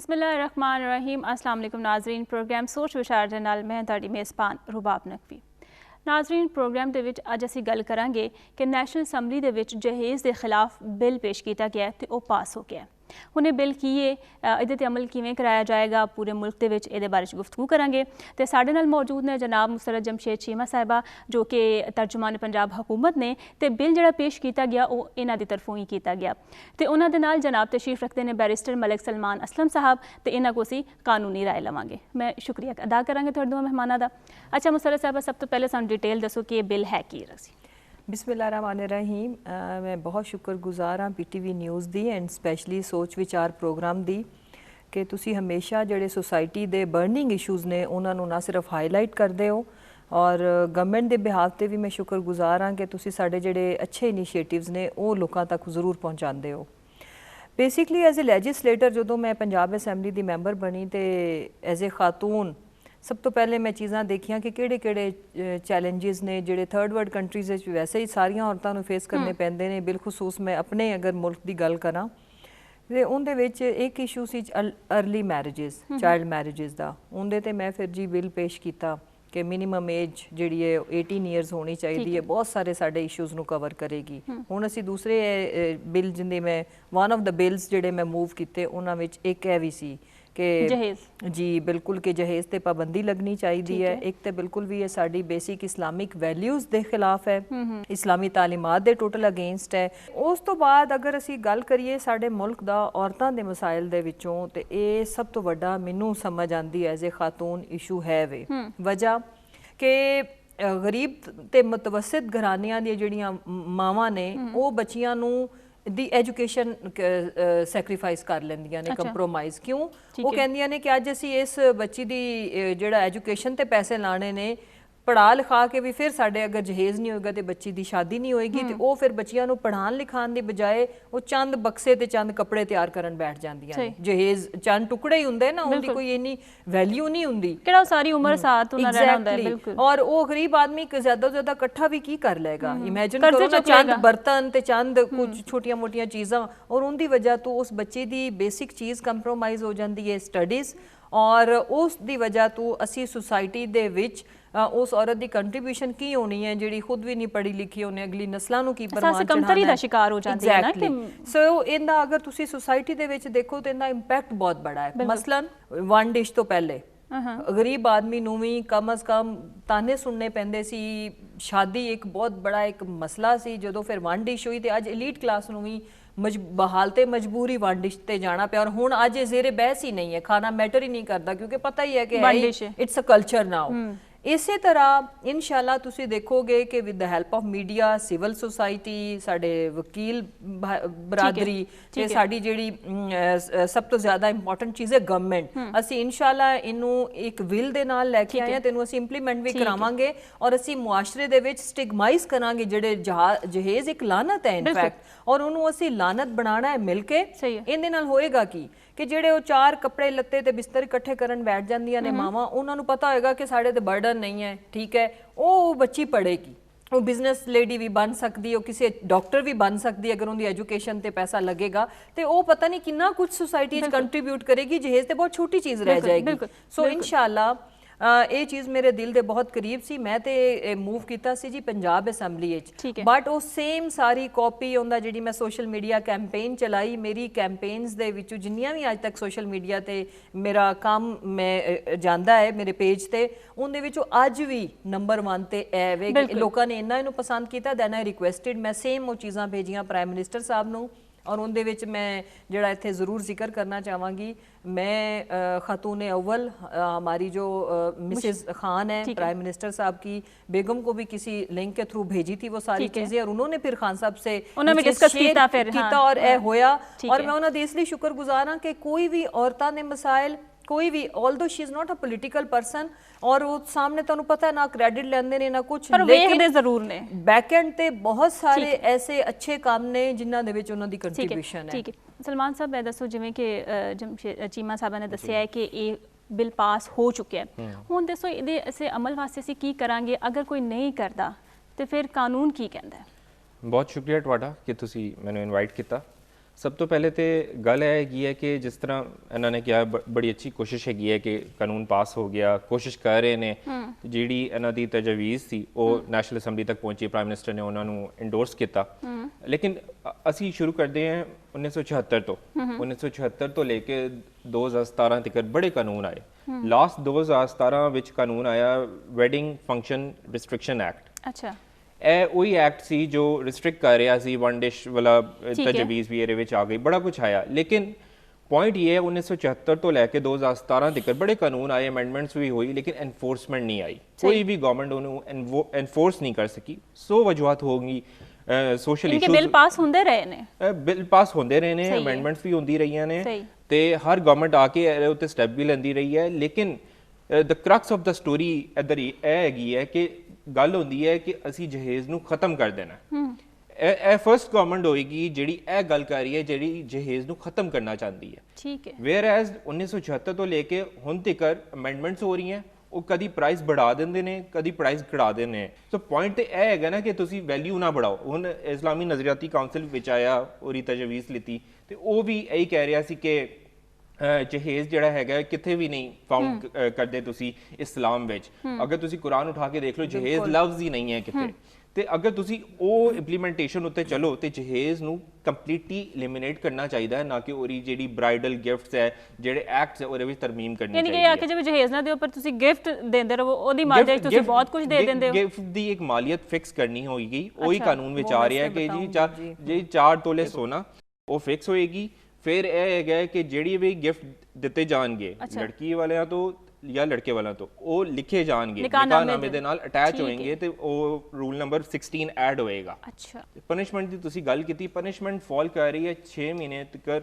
बिस्मिल्लाहिर्रहमानिर्रहीम। अस्सलाम वालेकुम नाज़रीन। प्रोग्राम सोच विचार दे नाल मैं तुहाडी मेज़बान रुबाब नकवी। नाज़रीन, प्रोग्राम दे विच अज असीं गल करांगे कि नैशनल असैंबली दे विच जहेज़ दे खिलाफ बिल पेश किया गया ते ओह पास हो गया। हुण एह बिल की है, इहदे ते अमल किवें कराया जाएगा, पूरे मुल्क दे विच इहदे बारे च गुफ्तगू करांगे। ते साडे नाल मौजूद ने जनाब मुसरत जमशेद चीमा साहिबा जो कि तर्जुमान पंजाब हुकूमत ने, ते बिल जिहड़ा पेश किया गया वह इन्हां दी तरफों ही किया गया। ते उन्हां दे नाल जनाब तशरीफ रखते हैं बैरिस्टर मलिक सलमान असलम साहब, ते इन्हां को असीं कानूनी राय लवांगे। मैं शुक्रिया अदा करांगे तुहाडे दोवां मेहमानां दा। अच्छा मुसरत साहिबा, सब तो पहले सानूं डिटेल दसो कि ये बिल है की रसी। बिस्मिल्लाहिर्रहमानिर्रहीम। मैं बहुत शुक्रगुजार हाँ PTV news the and specially सोच विचार प्रोग्राम दी कि तुसी हमेशा जिहड़े सोसाइटी दे बर्निंग इशूज़ ने उन्हां नूं ना सिर्फ हाईलाइट करदे हो और गवर्नमेंट दे बिहाफ ते भी मैं शुक्रगुजार हाँ कि तुसी साडे जिहड़े अच्छे इनिशिएटिव्स ने वो लोकां तक जरूर पहुँचाते हो। बेसिकली एज ए लैजिसलेटर जो मैं पंजाब असैंबली दी मैंबर बनी तो एज ए खातून सब तो पहले मैं चीज़ां देखियां कि किहड़े चैलेंजेस ने जिहड़े थर्ड वर्ल्ड कंट्रीज़ वैसे ही सारियां औरतां नूं फेस करने पैंदे ने। बिलखसूस मैं अपने अगर मुल्क की गल करां ते उहदे विच एक इशू सी अर्ली मैरिजेस, चाइल्ड मैरिजेस दा। उहदे ते मैं फिर जी बिल पेश किया कि मिनीमम एज जिहड़ी है 18 ईयर्स होनी चाहिए है। बहुत सारे साडे इशूज़ नूं कवर करेगी। हुण असीं दूसरे बिल जिंदे मैं वन ऑफ द बिल्स जिहड़े मैं मूव कीते उन्हां विच एक है भी सी कि जी बिल्कुल कि जहेज़ ते पाबंदी लगनी चाहिए है। एक तो बिल्कुल भी ये साड़ी बेसिक इस्लामिक वैल्यूज़ के खिलाफ है, इस्लामी तालीमात दे टोटल अगेंस्ट है। उस तो बाद अगर असी गल करिए साडे मुल्क दा औरतां दे मसाइल दे विचों ते ये सब तो वड्डा मैनू समझ आंदी एज ए खातून इशू है वे वजह कि गरीब ते मुतवसत घरानियां दी जिहड़ियां मावां ने वो बच्चियां नूं दी एजुकेशन सैक्रीफाइस कर लेंदियां ने, कंप्रोमाइज़ क्यों वो कहंदियां ने कि अज असी इस बच्ची दी जिहड़ा एजुकेशन ते पैसे लाने ने पढ़ा लिखा के भी फिर साडे अगर जहेज़ नहीं होएगा तो बच्ची दी शादी नहीं होएगी तो वो फिर बच्चियां नूं पढ़ाण लिखाण दी बजाय वो चंद बक्से ते चंद कपड़े तैयार करन बैठ जांदियां ने। जहेज़ चंद टुकड़े ही हुंदे ना, उनकी कोई इन्नी वैल्यू नहीं हुंदी, किहड़ा सारी उम्र साथ उन्हां रहना हुंदा है। बिल्कुल। और वो गरीब आदमी ज्यादा तो ज्यादा इकट्ठा भी की कर लेगा। इमेजिन करो ना, चंद बर्तन ते चंद कुछ छोटियां मोटियां चीज़ां, और उनकी वजह तो उस बच्चे की बेसिक चीज़ कंप्रोमाइज़ हो जाती है, स्टडीज़। और उस दी वजह तो असी सोसाइटी दे विच उस औरत की कंट्रीब्यूशन की होनी है जिहड़ी खुद भी नहीं पढ़ी लिखी, उन्हें अगली नस्लों नूं की परवान चढ़ाना है। शिकार हो जाती है ना कि सो इनदा अगर तुसी सोसाइटी दे विच देखो तो इनदा इंपैक्ट बहुत बड़ा है। मसलन वन डिश तो पहले गरीब आदमी नूं भी कम अज कम ताने सुनने पैंदे सी। शादी एक बहुत बड़ा एक मसला सी। जो फिर वन डिश हुई तो अज एलीट क्लास नूं भी बहालते मजबूरी वन डिश ते जाना पिया। और हुण अज जेरे बहस ही नहीं है, खाना मैटर ही नहीं करता क्योंकि पता ही है कि इट्स अ कल्चर नाउ। इसे तरह इंशाल्लाह तुसी देखोगे कि with the help of media, civil society, साडे वकील बरादरी ते साडी जिहड़ी सब तो ज़्यादा इंपॉर्टेंट चीज़ है गवर्नमेंट, असी इंशाल्लाह इनू एक विल दे नाल लैके आए हैं ते इनू असी इंप्लीमेंट भी करावांगे और असी मुआशरे दे विच स्टिगमाइज़ करांगे जिहड़े जहेज़ एक लानत है इनफैक्ट, और उन्होंने असी लानत बनाना है मिलके। इहदे नाल होएगा कि जेडे वो चार कपड़े लत्ते ते बिस्तर इकट्ठे करन बैठ जांदियां ने मावां, उन्होंने पता होएगा कि साढ़े ते बर्डन नहीं है, ठीक है, वो बच्ची पढ़ेगी, वो बिजनेस लेडी भी बन सकती है, वो किसी डॉक्टर भी बन सकती है अगर उनकी एजुकेशन ते पैसा लगेगा तो वो पता नहीं कितना कुछ सोसाइटी कंट्रीब्यूट करेगी। जहेज़ ते बहुत छोटी चीज़ रह जाएगी। सो इंशाल्लाह ये चीज़ मेरे दिल दे बहुत करीब सी। मैं ते मूव किया सी जी पंजाब असैंबली, बट वो सेम सारी कॉपी उनका जी मैं सोशल मीडिया कैंपेन चलाई। मेरी कैंपेन्स दे विचों जिन्नियां भी अज तक सोशल मीडिया ते मेरा काम मैं जांदा है मेरे पेज ते, उनदे विचों अज भी नंबर 1 ते है वे कि लोगों ने इन्ना इनू पसंद किया। दैन आई रिक्वेस्टिड, मैं सेम वो चीज़ां भेजियां प्राइम मिनिस्टर साहब नूं। और उनदे विच मैं जिहड़ा इत्थे ज़रूर जिक्र करना चाहवांगी, मैं खातून अव्वल हमारी जो मिसेस खान है प्राइम मिनिस्टर साहब की बेगम को भी किसी लिंक के थ्रू भेजी थी वो सारी चीज़ें, और उन्होंने फिर खान साहब से डिस्कस किया और ए होया। और मैं उन्होंने इसलिए शुक्रगुजार हाँ कि कोई भी औरतां दे मसाइल, कोई भी, although she is not a political person, और वो सामने तुहानू पता है ना क्रेडिट लेंदे ने ना कुछ, लेकिन जरूर ने बैक एंड ते बहुत सारे ऐसे अच्छे काम ने जिन्हां दे विच उन्हां दी कंट्रीब्यूशन है। ठीक है सलमान साहब, मैं दसो जिवें कि चीमा साहब ने दस्सिया है कि ये बिल पास हो चुके हैं, हुण दसो इहदे असे अमल वास्ते असीं की करांगे, अगर कोई नहीं करता तो फिर कानून की कहंदा है? बहुत शुक्रिया तुहाडा कि तुसीं मैनूं इनवाइट किया। ਸਭ ਤੋਂ ਪਹਿਲੇ ਤੇ ਗੱਲ ਇਹ ਹੈਗੀ ਹੈ ਕਿ ਜਿਸ ਤਰ੍ਹਾਂ ਇਹਨਾਂ ਨੇ ਕਿਹਾ ਬੜੀ ਅੱਛੀ ਕੋਸ਼ਿਸ਼ ਹੈਗੀ ਹੈ ਕਿ ਕਾਨੂੰਨ ਪਾਸ ਹੋ ਗਿਆ, ਕੋਸ਼ਿਸ਼ ਕਰ ਰਹੇ ਨੇ। ਜਿਹੜੀ ਇਹਨਾਂ ਦੀ ਤਜਵੀਜ਼ ਸੀ ਉਹ ਨੈਸ਼ਨਲ ਅਸੈਂਬਲੀ ਤੱਕ ਪਹੁੰਚੀ, ਪ੍ਰਾਈਮ ਮਿਨਿਸਟਰ ਨੇ ਉਹਨਾਂ ਨੂੰ ਇੰਡੋਰਸ ਕੀਤਾ। ਲੇਕਿਨ ਅਸੀਂ ਸ਼ੁਰੂ ਕਰਦੇ ਹਾਂ 1976 ਤੋਂ। 1976 ਤੋਂ ਲੈ ਕੇ 2017 ਤੱਕ ਬੜੇ ਕਾਨੂੰਨ ਆਏ। ਲਾਸਟ 2017 ਵਿੱਚ ਕਾਨੂੰਨ ਆਇਆ ਵੈਡਿੰਗ ਫੰਕਸ਼ਨ ਰਿਸਟ੍ਰਿਕਸ਼ਨ ਐਕਟ। ਅੱਛਾ, ਇਹ ਉਹੀ ਐਕਟ ਸੀ ਜੋ ਰਿਸਟ੍ਰਿਕਟ ਕਰ ਰਿਹਾ ਸੀ ਵਨ ਡਿਸ਼ ਵਾਲਾ ਤਜਵੀਜ਼ ਵੀ ਇਹਦੇ ਵਿੱਚ ਆ ਗਈ, ਬੜਾ ਕੁਝ ਆਇਆ। ਲੇਕਿਨ ਪੁਆਇੰਟ ਇਹ ਹੈ 1976 ਤੋਂ ਲੈ ਕੇ 2017 ਤੱਕ ਬੜੇ ਕਾਨੂੰਨ ਆਏ, ਅਮੈਂਡਮੈਂਟਸ ਵੀ ਹੋਈ, ਲੇਕਿਨ ਐਨਫੋਰਸਮੈਂਟ ਨਹੀਂ ਆਈ। ਕੋਈ ਵੀ ਗਵਰਨਮੈਂਟ ਉਹਨੂੰ ਐਨਫੋਰਸ ਨਹੀਂ ਕਰ ਸਕੀ। ਸੋ ਵਜੂਹਾਤ ਹੋਗੀ, ਸੋਸ਼ਲ ਇਸ਼ੂਜ਼, ਬਿੱਲ ਪਾਸ ਹੁੰਦੇ ਰਹੇ ਨੇ, ਬਿੱਲ ਪਾਸ ਹੁੰਦੇ ਰਹੇ ਨੇ, ਅਮੈਂਡਮੈਂਟਸ ਵੀ ਹੁੰਦੀ ਰਹੀਆਂ ਨੇ, ਤੇ ਹਰ ਗਵਰਨਮੈਂਟ ਆ ਕੇ ਇਹਦੇ ਉੱਤੇ ਸਟੈਪ ਵੀ ਲੈਂਦੀ ਰਹੀ ਹੈ। ਲੇਕਿਨ ਦ ਕ੍ਰਕਸ ਆਫ ਦਾ ਸਟੋਰੀ ਇੱਧਰ ਇਹ ਹੈਗੀ ਹੈ ਕਿ ਗੱਲ ਹੁੰਦੀ ਹੈ ਕਿ ਅਸੀਂ ਜਹੇਜ਼ ਨੂੰ ਖਤਮ ਕਰ ਦੇਣਾ। ਇਹ ਫਰਸਟ ਗਵਰਨਮੈਂਟ ਹੋਏਗੀ ਜਿਹੜੀ ਇਹ ਗੱਲ ਕਰ ਰਹੀ ਹੈ, ਜਿਹੜੀ ਜਹੇਜ਼ ਨੂੰ ਖਤਮ ਕਰਨਾ ਚਾਹੁੰਦੀ ਹੈ। ਠੀਕ ਹੈ। ਵੇਅਰ ਐਜ਼ 1976 ਤੋਂ ਲੈ ਕੇ ਹੁਣ ਤੱਕ ਅਮੈਂਡਮੈਂਟਸ ਹੋ ਰਹੀਆਂ, ਉਹ ਕਦੀ ਪ੍ਰਾਈਸ बढ़ा ਦਿੰਦੇ ਨੇ, ਕਦੀ ਪ੍ਰਾਈਸ ਘਟਾ ਦਿੰਦੇ ਨੇ। ਸੋ ਪੁਆਇੰਟ ਤੇ ਇਹ ਹੈਗਾ ਨਾ ਕਿ ਤੁਸੀਂ ਵੈਲਿਊ ਨਾ बढ़ाओ। ਹੁਣ ਇਸਲਾਮੀ ਨਜ਼ਰੀਆਤੀ ਕਾਉਂਸਲ ਵਿੱਚ ਆਇਆ, ਉਹਦੀ ਤਜਵੀਜ਼ ਲਿੱਤੀ, ਤੇ ਉਹ ਵੀ ਇਹੀ ਕਹਿ ਰਿਹਾ ਸੀ ਕਿ ਜਹੇਜ਼ ਜਿਹੜਾ ਹੈਗਾ ਕਿਤੇ ਵੀ ਨਹੀਂ ਫਾਊਂਡ ਕਰਦੇ ਤੁਸੀਂ ਇਸਲਾਮ ਵਿੱਚ। ਅਗਰ ਤੁਸੀਂ ਕੁਰਾਨ ਉਠਾ ਕੇ ਦੇਖ ਲਓ, ਜਹੇਜ਼ ਲਫ਼ਜ਼ ਹੀ ਨਹੀਂ ਹੈ ਕਿਤੇ। ਤੇ ਅਗਰ ਤੁਸੀਂ ਉਹ ਇੰਪਲੀਮੈਂਟੇਸ਼ਨ ਉੱਤੇ ਚਲੋ ਤੇ ਜਹੇਜ਼ ਨੂੰ ਕੰਪਲੀਟਲੀ ਐਲੀਮੀਨੇਟ ਕਰਨਾ ਚਾਹੀਦਾ ਹੈ, ਨਾ ਕਿ ਉਹਦੀ ਜਿਹੜੀ ਬ੍ਰਾਈਡਲ ਗਿਫਟਸ ਹੈ, ਜਿਹੜੇ ਐਕਟਸ ਹੈ, ਉਹਦੇ ਵਿੱਚ ਤਰਮੀਮ ਕਰਨੀ ਚਾਹੀਦੀ ਹੈ। ਯਾਨੀ ਕਿ ਆ ਕੇ ਜਿਵੇਂ ਜਹੇਜ਼ ਨਾ ਦਿਓ ਪਰ ਤੁਸੀਂ ਗਿਫਟ ਦਿੰਦੇ ਰਹੋ, ਉਹਦੀ ਮਾਲੀਅਤ ਤੁਸੀਂ ਬਹੁਤ ਕੁਝ ਦੇ ਦਿੰਦੇ ਹੋ। ਗਿਫਟ ਦੀ ਇੱਕ ਮਾਲੀਅਤ ਫਿਕਸ ਕਰਨੀ ਹੋਏਗੀ, ਉਹੀ ਕਾਨੂੰਨ ਵਿੱਚ ਆ ਰਿਹਾ ਹੈ ਕਿ ਜੀ 4 ਤੋਲੇ ਸੋਨਾ ਉਹ ਫਿਕਸ ਹੋਏਗੀ। ਫਿਰ ਇਹ ਹੈਗਾ ਕਿ ਜਿਹੜੀ ਵੀ ਗਿਫਟ ਦਿੱਤੇ ਜਾਣਗੇ ਲੜਕੀ ਵਾਲਿਆਂ ਤੋਂ ਜਾਂ ਲੜਕੇ ਵਾਲਿਆਂ ਤੋਂ, ਉਹ ਲਿਖੇ ਜਾਣਗੇ, ਨਿਕਾਹਨਾਮੇ ਦੇ ਨਾਲ ਅਟੈਚ ਹੋਣਗੇ, ਤੇ ਉਹ ਰੂਲ ਨੰਬਰ 16 ਐਡ ਹੋਏਗਾ। ਅੱਛਾ, ਪਨਿਸ਼ਮੈਂਟ ਦੀ ਤੁਸੀਂ ਗੱਲ ਕੀਤੀ, ਪਨਿਸ਼ਮੈਂਟ ਫਾਲ ਕਰ ਰਹੀ ਹੈ 6 ਮਹੀਨੇ ਤੱਕ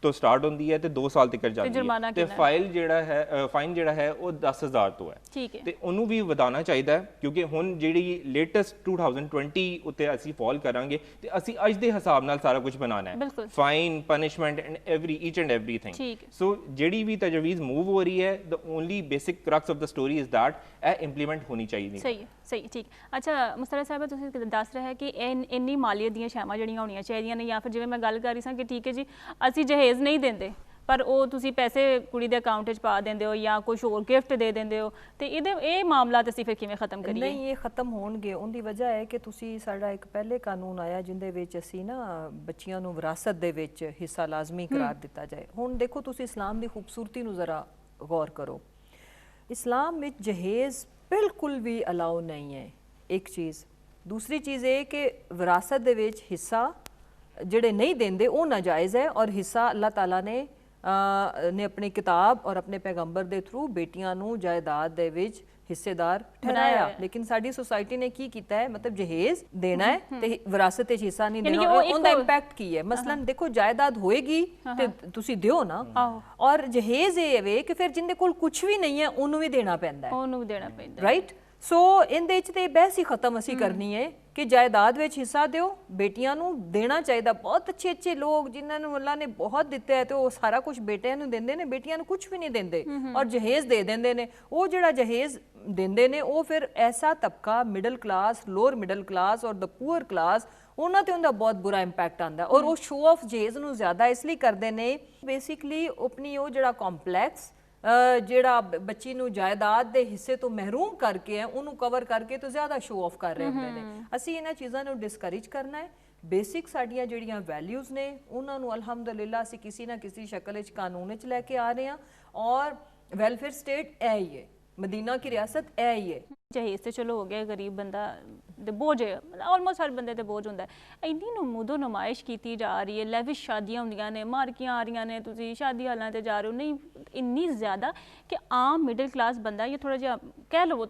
ਤੋਂ ਸਟਾਰਟ ਹੁੰਦੀ ਹੈ ਤੇ 2 ਸਾਲ ਤੱਕ ਜਾਂਦੀ ਹੈ। ਤੇ ਫਾਈਨ ਜਿਹੜਾ ਹੈ ਉਹ 10,000 ਤੋਂ ਹੈ। ਠੀਕ ਹੈ। ਤੇ ਉਹਨੂੰ ਵੀ ਵਧਾਉਣਾ ਚਾਹੀਦਾ ਹੈ, ਕਿਉਂਕਿ ਹੁਣ ਜਿਹੜੀ ਲੇਟੈਸਟ 2020 ਉੱਤੇ ਅਸੀਂ ਫਾਲ ਕਰਾਂਗੇ ਤੇ ਅਸੀਂ ਅੱਜ ਦੇ ਹਿਸਾਬ ਨਾਲ ਸਾਰਾ ਕੁਝ ਬਣਾਉਣਾ ਹੈ, fine, punishment and each and everything. So ਜਿਹੜੀ ਵੀ ਤਜਵੀਜ਼ ਮੂਵ ਹੋ ਰਹੀ ਹੈ, the only basic crux of the story is that ਇਹ ਇੰਪਲੀਮੈਂਟ ਹੋਣੀ ਚਾਹੀਦੀ। ਸਹੀ, ਠੀਕ। ਅੱਛਾ ਮੁਸਤਫਾ ਸਾਹਿਬ, ਤੁਸੀਂ ਦੱਸ ਰਹੇ ਹੈ ਕਿ ਇੰਨੀ ਮਾਲੀਅਤ ਦੀਆਂ ਸ਼ੈਵਾਂ ਜਿਹੜੀਆਂ ਹੋਣੀਆਂ ਚਾਹੀਦੀਆਂ ਨੇ, ਜਾਂ ਫਿਰ ਜਿਵੇਂ ਮੈਂ ਗੱਲ ਕਰ ਰਹੀ ਸਾਂ ਕਿ ਠੀਕ ਹੈ ਜੀ ਅਸੀਂ ਜਹੇਜ਼ ਨਹੀਂ ਦਿੰਦੇ ਪਰ ਉਹ ਤੁਸੀਂ ਪੈਸੇ ਕੁੜੀ ਦੇ ਅਕਾਊਂਟ ਵਿੱਚ ਪਾ ਦਿੰਦੇ ਹੋ ਜਾਂ ਕੁਝ ਹੋਰ ਗਿਫਟ ਦੇ ਦਿੰਦੇ ਹੋ, ਤੇ ਇਹ ਮਾਮਲਾ ਅਸੀਂ ਫਿਰ ਕਿਵੇਂ ਖਤਮ ਕਰੀਏ? ਨਹੀਂ, ਇਹ ਖਤਮ ਹੋਣਗੇ। ਉਹਦੀ ਵਜ੍ਹਾ ਹੈ ਕਿ ਤੁਸੀਂ ਸਾਡਾ ਇੱਕ ਪਹਿਲੇ ਕਾਨੂੰਨ ਆਇਆ ਜਿੰਦੇ ਵਿੱਚ ਅਸੀਂ ਨਾ ਬੱਚੀਆਂ ਨੂੰ ਵਿਰਾਸਤ ਦੇ ਵਿੱਚ ਹਿੱਸਾ ਲਾਜ਼ਮੀ ਕਰਾਰ ਦਿੱਤਾ ਜਾਏ। ਹੁਣ ਦੇਖੋ ਤੁਸੀਂ ਇਸਲਾਮ ਦੀ ਖੂਬਸੂਰਤੀ ਨੂੰ ਜ਼ਰਾ ਗੌਰ ਕਰੋ। ਇਸਲਾਮ ਵਿੱਚ ਜਹੇਜ਼ ਬਿਲਕੁਲ ਵੀ ਅਲਾਉ ਨਹੀਂ ਹੈ, ਇੱਕ ਚੀਜ਼। ਦੂਸਰੀ ਚੀਜ਼ ਇਹ ਕਿ ਵਿਰਾਸਤ ਦੇ ਵਿੱਚ ਹਿੱਸਾ ਜਿਹੜੇ ਨਹੀਂ ਦਿੰਦੇ ਉਹ ਨਾਜਾਇਜ਼ ਹੈ, ਔਰ ਹਿੱਸਾ ਅੱਲਾਹ ਤਾਲਾ ਨੇ ਆਪਣੀ ਕਿਤਾਬ ਔਰ ਆਪਣੇ ਪੈਗੰਬਰ ਦੇ ਥਰੂ ਬੇਟੀਆਂ ਨੂੰ ਜਾਇਦਾਦ ਦੇ ਵਿੱਚ ਹਿੱਸੇਦਾਰ ਠਹਿਰਾਇਆ। ਲੇਕਿਨ ਸਾਡੀ ਸੋਸਾਇਟੀ ਨੇ ਕੀ ਕੀਤਾ ਹੈ, ਮਤਲਬ ਜਹੇਜ਼ ਦੇਣਾ ਹੈ ਤੇ ਵਿਰਾਸਤ ਵਿੱਚ ਹਿੱਸਾ ਨਹੀਂ ਦੇਣਾ। ਉਹਦਾ ਇੰਪੈਕਟ ਕੀ ਹੈ? ਮਸਲਨ ਦੇਖੋ, ਜਾਇਦਾਦ ਹੋਏਗੀ ਤੇ ਤੁਸੀਂ ਦਿਓ ਨਾ, ਔਰ ਜਹੇਜ਼ ਇਹ ਵੇ ਕਿ ਫਿਰ ਜਿੰਦੇ ਕੋਲ ਕੁਝ ਵੀ ਨਹੀਂ ਹੈ ਉਹਨੂੰ ਵੀ ਦੇਣਾ ਪੈਂਦਾ ਹੈ, ਰਾਈਟ? ਸੋ ਇਹਦੇ ਵਿੱਚ ਤੇ ਬਹਿਸ ਹੀ ਖਤਮ ਅਸੀਂ ਕਰਨੀ ਹੈ ਕਿ ਜਾਇਦਾਦ ਵਿੱਚ ਹਿੱਸਾ ਦਿਓ, ਬੇਟੀਆਂ ਨੂੰ ਦੇਣਾ ਚਾਹੀਦਾ। ਬਹੁਤ ਅੱਛੇ ਲੋਕ ਜਿਨ੍ਹਾਂ ਨੂੰ ਅੱਲਾ ਨੇ ਬਹੁਤ ਦਿੱਤਾ ਹੈ ਤੇ ਉਹ ਸਾਰਾ ਕੁਝ ਬੇਟਿਆਂ ਨੂੰ ਦਿੰਦੇ ਨੇ, ਬੇਟੀਆਂ ਨੂੰ ਕੁਝ ਵੀ ਨਹੀਂ ਦਿੰਦੇ ਔਰ ਜਹੇਜ਼ ਦੇ ਦਿੰਦੇ ਨੇ। ਉਹ ਜਿਹੜਾ ਜਹੇਜ਼ ਦਿੰਦੇ ਨੇ ਉਹ ਫਿਰ ਐਸਾ ਤਬਕਾ, middle class, lower middle class ਔਰ ਦ ਪੂਅਰ ਕਲਾਸ, ਉਹਨਾਂ ਤੇ ਉਹਦਾ ਬਹੁਤ ਬੁਰਾ ਇੰਪੈਕਟ ਆਉਂਦਾ। ਔਰ ਉਹ ਸ਼ੋ ਆਫ ਜਹੇਜ਼ ਨੂੰ ਜ਼ਿਆਦਾ ਇਸ ਲਈ ਕਰਦੇ ਨੇ, ਬੇਸਿਕਲੀ ਆਪਣੀ ਉਹ ਜਿਹੜਾ ਕੰਪਲੈਕਸ ਜਿਹੜਾ ਬੱਚੀ ਨੂੰ ਜਾਇਦਾਦ ਦੇ ਹਿੱਸੇ ਤੋਂ ਮਹਿਰੂਮ ਕਰਕੇ ਹੈ ਉਹਨੂੰ ਕਵਰ ਕਰਕੇ ਤੋਂ ਜ਼ਿਆਦਾ ਸ਼ੋ ਆਫ ਕਰ ਰਹੇ ਹੁੰਦੇ ਨੇ। ਅਸੀਂ ਇਹਨਾਂ ਚੀਜ਼ਾਂ ਨੂੰ ਡਿਸਕਰੇਜ ਕਰਨਾ ਹੈ। ਬੇਸਿਕ ਸਾਡੀਆਂ ਜਿਹੜੀਆਂ ਵੈਲਿਊਜ਼ ਨੇ ਉਹਨਾਂ ਨੂੰ ਅਲਹਮਦੁਲਿਲਾ ਅਸੀਂ ਕਿਸੇ ਨਾ ਕਿਸੇ ਸ਼ਕਲ ਵਿੱਚ ਕਾਨੂੰਨ ਵਿੱਚ ਲੈ ਕੇ ਆ ਰਹੇ ਹਾਂ, ਔਰ ਵੈਲਫੇਅਰ ਸਟੇਟ ਇਹ ਹੀ ਹੈ, ਮਦੀਨਾ ਕੀ ਰਿਆਸਤ ਇਹ ਹੀ ਹੈ। ਜਹੇਜ਼ ਤੇ ਚਲੋ ਹੋ ਗਿਆ, ਗਰੀਬ ਬੰਦਾ ਦੇ ਬੋਝ ਹੈ, ਆਲਮੋਸਟ ਹਰ ਬੰਦੇ ਤੇ ਬੋਝ ਹੁੰਦਾ ਹੈ। ਇੰਨੀ ਨਮੂਦੋ ਨੁਮਾਇਸ਼ ਕੀਤੀ ਜਾ ਰਹੀ ਹੈ, ਲੈਵਿਸ਼ ਸ਼ਾਦੀਆਂ ਹੁੰਦੀਆਂ ਨੇ, ਮਾਰਕੀਆਂ ਆ ਰਹੀਆਂ ਨੇ, ਤੁਸੀਂ ਸ਼ਾਦੀ ਹਾਲਾਂ ਤੇ ਜਾ ਰਹੇ ਹੋ, ਨਹੀਂ ਇੰਨੀ ਜ਼ਿਆਦਾ ਕਿ ਆਮ ਮਿਡਲ ਕਲਾਸ ਬੰਦਾ ਜਾਂ ਥੋੜਾ ਜਿਹਾ ਕਹਿ ਲਵੋ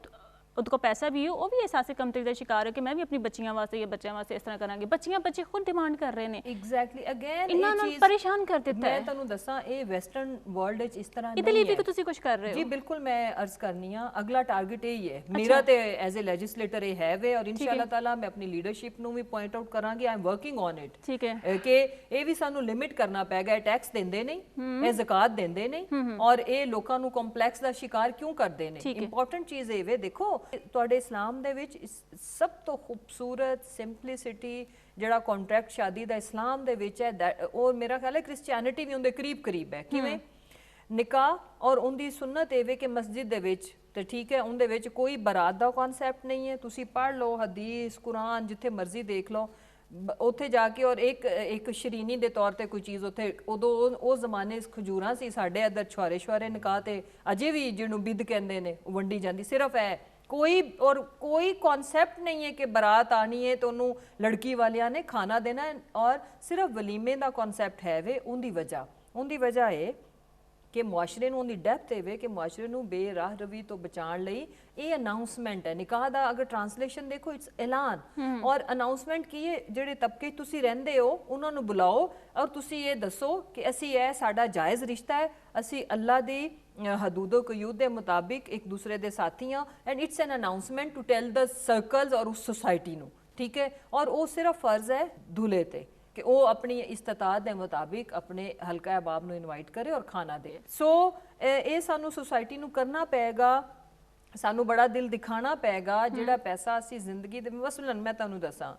ਉਹਦੇ ਕੋਲ ਪੈਸਾ ਵੀ ਹੋ, ਉਹ ਵੀ ਅਹਿਸਾਸੇ ਕਮਤਰੀ ਦਾ ਸ਼ਿਕਾਰ ਹੈ ਕਿ ਮੈਂ ਵੀ ਆਪਣੀ ਬੱਚੀਆਂ ਵਾਸਤੇ ਜਾਂ ਬੱਚਿਆਂ ਵਾਸਤੇ ਇਸ ਤਰ੍ਹਾਂ ਕਰਾਂਗੇ। ਬੱਚੇ ਖੁਦ ਡਿਮਾਂਡ ਕਰ ਰਹੇ ਨੇ। ਐਗਜ਼ੈਕਟਲੀ, ਅਗੇਨ ਇਹਨਾਂ ਨੂੰ ਪਰੇਸ਼ਾਨ ਕਰ ਦਿੱਤਾ ਹੈ। ਮੈਂ ਤੁਹਾਨੂੰ ਦੱਸਾਂ, ਇਹ ਵੈਸਟਰਨ ਵਰਲਡ ਵਿੱਚ ਇਸ ਤਰ੍ਹਾਂ ਨਹੀਂ ਹੈ। ਇਹਦੇ ਲਈ ਵੀ ਤੁਸੀਂ ਕੁਝ ਕਰ ਰਹੇ ਹੋ? ਜੀ ਬਿਲਕੁਲ, ਮੈਂ ਅਰਜ਼ ਕਰਨੀ ਆ, ਅਗਲਾ ਟਾਰਗੇਟ ਇਹ ਹੀ ਹੈ ਮੇਰਾ ਤੇ ਐਜ਼ ਅ ਲੈਜਿਸਲੇਟਰ ਇਹ ਹੈ ਵੇ, ਔਰ ਇਨਸ਼ਾਅੱਲਾ ਤਾਲਾ ਮੈਂ ਆਪਣੀ ਲੀਡਰਸ਼ਿਪ ਨੂੰ ਵੀ ਪੁਆਇੰਟ ਆਊਟ ਕਰਾਂਗੀ। I am working on it. ਠੀਕ ਹੈ ਕਿ ਇਹ ਵੀ ਸਾਨੂੰ ਲਿਮਿਟ ਕਰਨਾ ਪੈਗਾ। ਟੈਕਸ ਦਿੰਦੇ ਨਹੀਂ, ਇਹ ਜ਼ਕਾਤ ਦਿੰਦੇ ਨਹੀਂ, ਔਰ ਇਹ ਲੋਕਾਂ ਨੂੰ ਕੰਪਲੈਕਸ ਦਾ ਸ਼ਿਕਾਰ ਕਿਉਂ ਕਰਦੇ ਨੇ। ਇੰਪੋਰਟੈਂਟ ਚੀਜ਼ ਇਹ ਵੇ, ਦੇਖੋ ਤੁਹਾਡੇ ਇਸਲਾਮ ਦੇ ਵਿੱਚ ਸਭ ਤੋਂ ਖੂਬਸੂਰਤ ਸਿੰਪਲਿਸਿਟੀ ਜਿਹੜਾ ਕੰਟਰੈਕਟ ਸ਼ਾਦੀ ਦਾ ਇਸਲਾਮ ਦੇ ਵਿੱਚ ਹੈ, ਉਹ ਮੇਰਾ ਖਿਆਲ ਹੈ ਕ੍ਰਿਸਚੀਅਨਿਟੀ ਵੀ ਉਹਦੇ ਕਰੀਬ ਹੈ। ਕਿਵੇਂ? ਨਿਕਾਹ ਔਰ ਉਹਦੀ ਸੁਨਨਤ ਇਹ ਵੇ ਕਿ ਮਸਜਿਦ ਦੇ ਵਿੱਚ ਤੇ ਠੀਕ ਹੈ, ਉਹਦੇ ਵਿੱਚ ਕੋਈ ਬਰਾਤ ਦਾ ਕਨਸੈਪਟ ਨਹੀਂ ਹੈ। ਤੁਸੀਂ ਪੜ੍ਹ ਲਓ ਹਦੀਸ ਕੁਰਾਨ ਜਿੱਥੇ ਮਰਜ਼ੀ ਦੇਖ ਲਓ, ਉੱਥੇ ਜਾ ਕੇ ਔਰ ਇੱਕ ਸ਼ਰੀਨੀ ਦੇ ਤੌਰ ਤੇ ਕੋਈ ਚੀਜ਼ ਉੱਥੇ ਉਦੋਂ ਉਹ ਜ਼ਮਾਨੇ ਖਜੂਰਾਂ ਸੀ, ਸਾਡੇ ਇੱਧਰ ਛੁਆਰੇ ਨਿਕਾਹ ਤੇ ਅਜੇ ਵੀ ਜਿਹਨੂੰ ਬਿੱਦ ਕਹਿੰਦੇ ਨੇ ਉਹ ਵੰਡੀ ਜਾਂਦੀ। ਸਿਰਫ ਹੈ ਕੋਈ ਕਨਸੈਪਟ ਨਹੀਂ ਹੈ ਕਿ ਬਰਾਤ ਆਣੀ ਹੈ ਤੇ ਉਹਨੂੰ ਲੜਕੀ ਵਾਲਿਆਂ ਨੇ ਖਾਣਾ ਦੇਣਾ ਔਰ ਸਿਰਫ ਵਲੀਮੇ ਦਾ ਕਨਸੈਪਟ ਹੈ ਵੇ। ਉਹਦੀ ਵਜ੍ਹਾ ਹੈ ਕਿ ਮੁਆਸ਼ਰੇ ਨੂੰ ਉਹਦੀ ਡੈਪਥ ਹੈ ਕਿ ਮੁਆਸ਼ਰੇ ਨੂੰ ਬੇਰਾਹ ਰਵੀ ਤੋਂ ਬਚਾਉਣ ਲਈ ਇਹ ਅਨਾਉਂਸਮੈਂਟ ਹੈ। ਨਿਕਾਹ ਦਾ ਅਗਰ ਟ੍ਰਾਂਸਲੇਸ਼ਨ ਦੇਖੋ ਇਟਸ ਐਲਾਨ, ਔਰ ਅਨਾਉਂਸਮੈਂਟ ਕੀ ਹੈ? ਜਿਹੜੇ ਤਬਕੇ ਤੁਸੀਂ ਰਹਿੰਦੇ ਹੋ ਉਹਨਾਂ ਨੂੰ ਬੁਲਾਓ ਔਰ ਤੁਸੀਂ ਇਹ ਦੱਸੋ ਕਿ ਅਸੀਂ ਇਹ ਸਾਡਾ ਜਾਇਜ਼ ਰਿਸ਼ਤਾ ਹੈ, ਅਸੀਂ ਅੱਲਾ ਦੀ ਹਦੂਦੋ ਕਯੂਦ ਦੇ ਮੁਤਾਬਿਕ ਇੱਕ ਦੂਸਰੇ ਦੇ ਸਾਥੀ ਹਾਂ, and it's an announcement to tell the circles ਔਰ ਉਸ ਸੋਸਾਇਟੀ ਨੂੰ, ਠੀਕ ਹੈ। ਔਰ ਉਹ ਸਿਰਫ ਫਰਜ਼ ਹੈ ਦੁਲੇ ਤੇ ਕਿ ਉਹ ਆਪਣੀ ਇਸਤਤਾਅਤ ਦੇ ਮੁਤਾਬਿਕ ਆਪਣੇ ਹਲਕਾ ਅਹਿਬਾਬ ਨੂੰ ਇਨਵਾਈਟ ਕਰੇ ਔਰ ਖਾਣਾ ਦੇ। ਸੋ ਇਹ ਸਾਨੂੰ ਸੋਸਾਇਟੀ ਨੂੰ ਕਰਨਾ ਪਏਗਾ, ਸਾਨੂੰ ਬੜਾ ਦਿਲ ਦਿਖਾਣਾ ਪਏਗਾ। ਜਿਹੜਾ ਪੈਸਾ ਅਸੀਂ ਜ਼ਿੰਦਗੀ ਦੇ ਮਸਲਨ ਮੈਂ ਤੁਹਾਨੂੰ ਦੱਸਾਂ,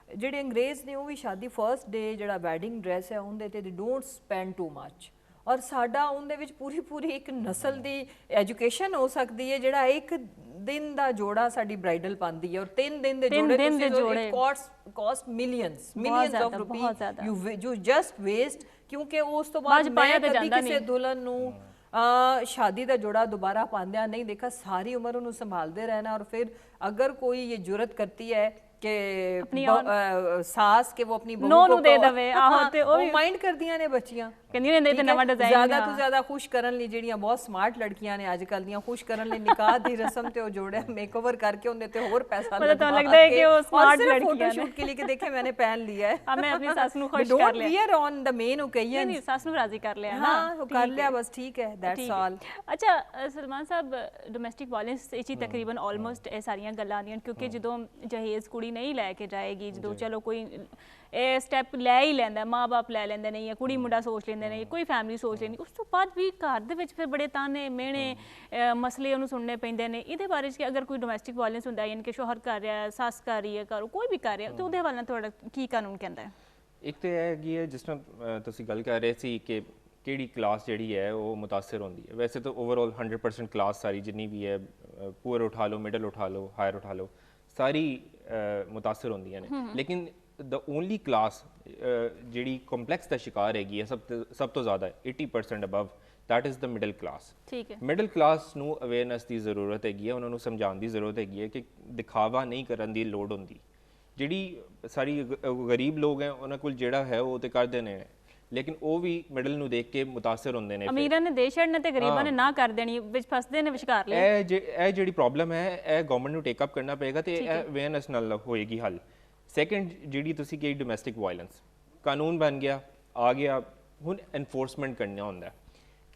ਜਿਹੜੇ ਅੰਗਰੇਜ਼ ਨੇ ਉਹ ਵੀ ਸ਼ਾਦੀ ਫਰਸਟ ਡੇ ਜਿਹੜਾ ਵੈਡਿੰਗ ਡਰੈਸ ਹੈ ਉਹਦੇ ਤੇ ਡੋਂਟ ਸਪੈਂਡ ਟੂ ਮੱਚ, ਔਰ ਸਾਡਾ ਉਹਦੇ ਵਿੱਚ ਪੂਰੀ ਇੱਕ ਨਸਲ ਦੀ ਐਜੂਕੇਸ਼ਨ ਹੋ ਸਕਦੀ ਹੈ। ਜਿਹੜਾ ਇੱਕ ਦਿਨ ਦਾ ਜੋੜਾ ਸਾਡੀ ਬ੍ਰਾਈਡਲ ਪਾਉਂਦੀ ਹੈ ਔਰ 3 ਦਿਨ ਦੇ ਜੋੜੇ cost millions of rupees you just waste, ਕਿਉਂਕਿ ਉਸ ਤੋਂ ਬਾਅਦ ਮੈਂ ਕਦੀ ਕਿਸੇ ਦੁਲਹਨ ਨੂੰ ਸ਼ਾਦੀ ਦਾ ਜੋੜਾ ਦੁਬਾਰਾ ਪਾਉਂਦਿਆਂ ਨਹੀਂ ਦੇਖਾ। ਸਾਰੀ ਉਮਰ ਉਹਨੂੰ ਸੰਭਾਲਦੇ ਰਹਿਣਾ, ਔਰ ਫਿਰ ਅਗਰ कोई ये जुरत करती है ਕਿ ਸਾਸ ਕਿ ਉਹ ਆਪਣੀ ਬਹੂ ਨੂੰ ਦੇ ਦੇਵੇ, ਆਹੋ ਤੇ ਉਹ ਮਾਈਂਡ ਕਰਦੀਆਂ ਨੇ ਬੱਚੀਆਂ, ਕਹਿੰਦੀਆਂ ਨੇ ਤੇ ਨਵਾਂ ਡਿਜ਼ਾਈਨ ਜ਼ਿਆਦਾ ਤੋਂ ਜ਼ਿਆਦਾ ਖੁਸ਼ ਕਰਨ ਲਈ ਜਿਹੜੀਆਂ ਬਹੁਤ ਸਮਾਰਟ ਲੜਕੀਆਂ ਨੇ ਅੱਜ ਕੱਲ ਦੀਆਂ, ਖੁਸ਼ ਕਰਨ ਲਈ ਨਿਕਾਹ ਦੀ ਰਸਮ ਤੇ ਉਹ ਜੋੜੇ ਮੇਕਓਵਰ ਕਰਕੇ ਉਹਦੇ ਤੇ ਹੋਰ ਪੈਸਾ ਲਗਾ ਲੱਗਦਾ ਹੈ ਕਿ ਉਹ ਸਮਾਰਟ ਲੜਕੀਆਂ ਨੇ। शूट के लिए देखे मैंने पहन लिया है, मैं अपनी सास ਨੂੰ ਖੁਸ਼ ਕਰ ਲਿਆ। Wear on the main occasion, नहीं सास ਨੂੰ ਰਾਜ਼ੀ ਕਰ ਲਿਆ ਨਾ, हाँ वो कर लिया बस, ठीक है, दैट्स ऑल। अच्छा सलमान साहब, ਡੋਮੈਸਟਿਕ ਵਾਇਲੈਂਸ ਇਹ ਚੀਜ਼ ਤਕਰੀਬਨ ਆਲਮੋਸਟ ਇਹ ਸਾਰੀਆਂ ਗੱਲਾਂ ਆਉਂਦੀਆਂ ਕਿਉਂਕਿ ਜਦੋਂ ਜਹੇਜ਼ ਕੁੜੀ ਨਹੀਂ ਲੈ ਕੇ ਜਾਏਗੀ, ਜਦੋਂ ਚਲੋ ਕੋਈ ਇਹ ਸਟੈਪ ਲੈ ਹੀ ਲੈਂਦਾ, ਮਾਂ-ਬਾਪ ਲੈ ਲੈਂਦੇ ਨੇ ਜਾਂ ਕੁੜੀ ਮੁੰਡਾ ਸੋਚ ਲੈਂਦੇ ਨੇ, ਕੋਈ ਫੈਮਿਲੀ ਸੋਚ ਲੈਂਦੀ, ਉਸ ਤੋਂ ਬਾਅਦ ਵੀ ਘਰ ਦੇ ਵਿੱਚ ਫਿਰ ਬੜੇ ਤਾਨੇ ਮਿਹਣੇ ਮਸਲੇ ਉਹਨੂੰ ਸੁਣਨੇ ਪੈਂਦੇ ਨੇ। ਇਹਦੇ ਬਾਰੇ ਕਿ ਅਗਰ ਕੋਈ ਡੋਮੈਸਟਿਕ ਵਾਇਲੈਂਸ ਹੁੰਦਾ ਯਾਨੀ ਕਿ ਸ਼ੋਹਰ ਕਰ ਰਿਹਾ, ਸੱਸ ਕਰ ਰਹੀ ਹੈ, ਘਰੋਂ ਕੋਈ ਵੀ ਕਰ ਰਿਹਾ, ਤੇ ਉਹਦੇ ਹਵਾਲੇ ਨਾਲ ਤੁਹਾਡਾ ਕੀ ਕਾਨੂੰਨ ਕਹਿੰਦਾ ਹੈ? ਇੱਕ ਤਾਂ ਇਹ ਹੈਗੀ ਹੈ ਜਿਸ ਤਰ੍ਹਾਂ ਤੁਸੀਂ ਗੱਲ ਕਰ ਰਹੇ ਸੀ ਕਿ ਕਿਹੜੀ ਕਲਾਸ ਜਿਹੜੀ ਹੈ ਉਹ ਮੁਤਾਸਰ ਹੁੰਦੀ ਹੈ। ਵੈਸੇ ਤਾਂ ਓਵਰਆਲ 100% ਕਲਾਸ ਸਾਰੀ ਜਿੰਨੀ ਵੀ ਹੈ, ਪੂਅਰ ਉਠਾ ਲਓ, ਮਿਡਲ ਉਠਾ ਲਓ, ਹਾਇਰ ਉਠਾ ਲਓ, ਸਾਰੀ ਮੁਤਾਸਰ ਹੁੰਦੀਆਂ ਨੇ। ਲੇਕਿਨ ਦ ਓਨਲੀ ਕਲਾਸ ਜਿਹੜੀ ਕੰਪਲੈਕਸ ਦਾ ਸ਼ਿਕਾਰ ਹੈਗੀ ਹੈ ਸਭ ਤੋਂ ਜ਼ਿਆਦਾ 80% above, that is the middle class। ਠੀਕ ਹੈ, ਮਿਡਲ ਕਲਾਸ ਨੂੰ ਅਵੇਅਰਨੈਸ ਦੀ ਜ਼ਰੂਰਤ ਹੈਗੀ ਹੈ, ਉਹਨਾਂ ਨੂੰ ਸਮਝਾਉਣ ਦੀ ਜ਼ਰੂਰਤ ਹੈਗੀ ਹੈ ਕਿ ਦਿਖਾਵਾ ਨਹੀਂ ਕਰਨ ਦੀ ਲੋੜ ਹੁੰਦੀ। ਜਿਹੜੀ ਸਾਰੀ ਗਰੀਬ ਲੋਕ ਹੈ ਉਹਨਾਂ ਕੋਲ ਜਿਹੜਾ ਹੈ ਉਹ ਤੇ ਕਰਦੇ ਨੇ, ਲੇਕਿਨ ਉਹ ਵੀ ਮਿਡਲ ਨੂੰ ਦੇਖ ਕੇ ਮੁਤਾਸਰ ਹੁੰਦੇ ਨੇ। ਅਮੀਰਾਂ ਨੇ ਦੇ ਛੱਡਣੇ ਤੇ ਗਰੀਬਾਂ ਨੇ ਨਾ ਕਰ ਦੇਣੀ, ਵਿੱਚ ਫਸਦੇ ਨੇ ਵਿਚਕਾਰ ਲੈ। ਇਹ ਜਿਹੜੀ ਪ੍ਰੋਬਲਮ ਹੈ ਇਹ ਗਵਰਨਮੈਂਟ ਨੂੰ ਟੇਕ ਅਪ ਕਰਨਾ ਪਏਗਾ ਤੇ ਇਹ ਅਵੇਅਰਨੈਸ ਨਾਲ ਹੋਏਗੀ ਹੱਲ। ਸੈਕੰਡ, ਜਿਹੜੀ ਤੁਸੀਂ ਕਹੀ ਡੋਮੈਸਟਿਕ ਵਾਇਲੈਂਸ, ਕਾਨੂੰਨ ਬਣ ਗਿਆ, ਆ ਗਿਆ, ਹੁਣ ਐਨਫੋਰਸਮੈਂਟ ਕਰਨਾ ਹੁੰਦਾ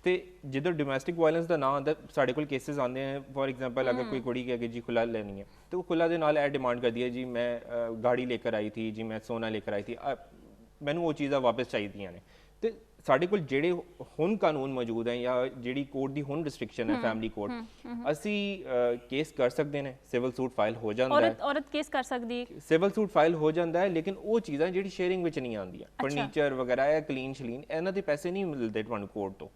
ਤੇ ਜਦੋਂ ਡੋਮੈਸਟਿਕ ਵਾਇਲੈਂਸ ਦਾ ਨਾਂ ਆਉਂਦਾ ਸਾਡੇ ਕੋਲ ਕੇਸਿਸ ਆਉਂਦੇ ਆ। ਫॉर एग्जांपल ਅਗਰ ਕੋਈ ਕੁੜੀ ਕਹੇ ਜੀ ਖੁੱਲਾ ਲੈਣੀ ਹੈ ਤੇ ਉਹ ਖੁੱਲਾ ਦੇ ਨਾਲ ਇਹ ਡਿਮਾਂਡ ਕਰਦੀ ਹੈ ਜੀ ਮੈਂ ਗਾੜੀ ਲੈ ਕੇ ਆਈ ਥੀ ਜੀ, ਮੈਂ ਸੋਨਾ ਲੈ ਕੇ ਆਈ ਥੀ, ਮੈਨੂੰ ਉਹ ਚੀਜ਼ਾਂ ਵਾਪਸ ਚਾਹੀਦੀਆਂ ਨੇ। ਤੇ ਸਾਡੇ ਕੋਲ ਜਿਹੜੇ ਹੁਣ ਕਾਨੂੰਨ ਮੌਜੂਦ ਹੈ ਜਾਂ ਜਿਹੜੀ ਕੋਰਟ ਦੀ ਹੁਣ ਰਿਸਟ੍ਰਿਕਸ਼ਨ ਹੈ ਫੈਮਿਲੀ ਕੋਰਟ, ਅਸੀਂ ਕੇਸ ਕਰ ਸਕਦੇ ਨੇ, ਸਿਵਲ ਸੂਟ ਫਾਈਲ ਹੋ ਜਾਂਦਾ ਹੈ, ਔਰਤ ਕੇਸ ਕਰ ਸਕਦੀ ਹੈ, ਸਿਵਲ ਸੂਟ ਫਾਈਲ ਹੋ ਜਾਂਦਾ ਹੈ। ਲੇਕਿਨ ਉਹ ਚੀਜ਼ਾਂ ਜਿਹੜੀ ਸ਼ੇਅਰਿੰਗ ਵਿੱਚ ਨਹੀਂ ਆਉਂਦੀਆਂ, ਫਰਨੀਚਰ ਵਗੈਰਾ ਹੈ, ਕਲੀਨ ਸ਼ਲੀਨ, ਇਹਨਾਂ ਦੇ ਪੈਸੇ ਨਹੀਂ ਮਿਲਦੇ ਤੁਹਾਨੂੰ ਕੋਰਟ ਤੋਂ।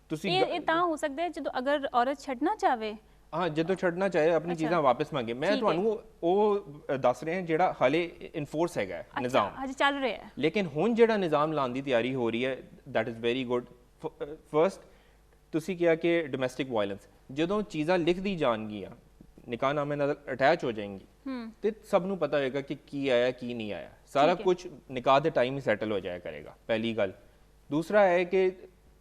ਤੁਸੀਂ ਇਹ ਤਾਂ ਹੋ ਸਕਦਾ ਹੈ ਜਦੋਂ ਅਗਰ ਔਰਤ ਛੱਡਣਾ ਚਾਹੇ, ਹਾਂ ਜਦੋਂ ਛੱਡਣਾ ਚਾਹੇ ਆਪਣੀ ਚੀਜ਼ਾਂ ਵਾਪਸ ਮੰਗੇ। ਮੈਂ ਤੁਹਾਨੂੰ ਉਹ ਦੱਸ ਰਿਹਾ ਜਿਹੜਾ ਹਾਲੇ ਇਨਫੋਰਸ ਹੈਗਾ ਨਿਜ਼ਾਮ, ਅਜੇ ਚੱਲ ਰਿਹਾ ਹੈ। ਲੇਕਿਨ ਹੁਣ ਜਿਹੜਾ ਨਿਜ਼ਾਮ ਲਾਉਣ ਦੀ ਤਿਆਰੀ ਹੋ ਰਹੀ ਹੈ that is very good. First ਤੁਸੀਂ ਕਿਹਾ ਕਿ ਡੋਮੈਸਟਿਕ ਵਾਇਲੈਂਸ ਜਦੋਂ ਚੀਜ਼ਾਂ ਲਿਖਦੀ ਜਾਣਗੀਆਂ, ਨਿਕਾਹਨਾਮੇ ਨਾਲ ਅਟੈਚ ਹੋ ਜਾਏਂਗੀ ਤੇ ਸਭ ਨੂੰ ਪਤਾ ਹੋਏਗਾ ਕਿ ਕੀ ਆਇਆ ਕੀ ਨਹੀਂ ਆਇਆ, ਸਾਰਾ ਕੁਝ ਨਿਕਾਹ ਦੇ ਟਾਈਮ ਹੀ ਸੈਟਲ ਹੋ ਜਾਇਆ ਕਰੇਗਾ, ਪਹਿਲੀ ਗੱਲ। ਦੂਸਰਾ ਹੈ ਕਿ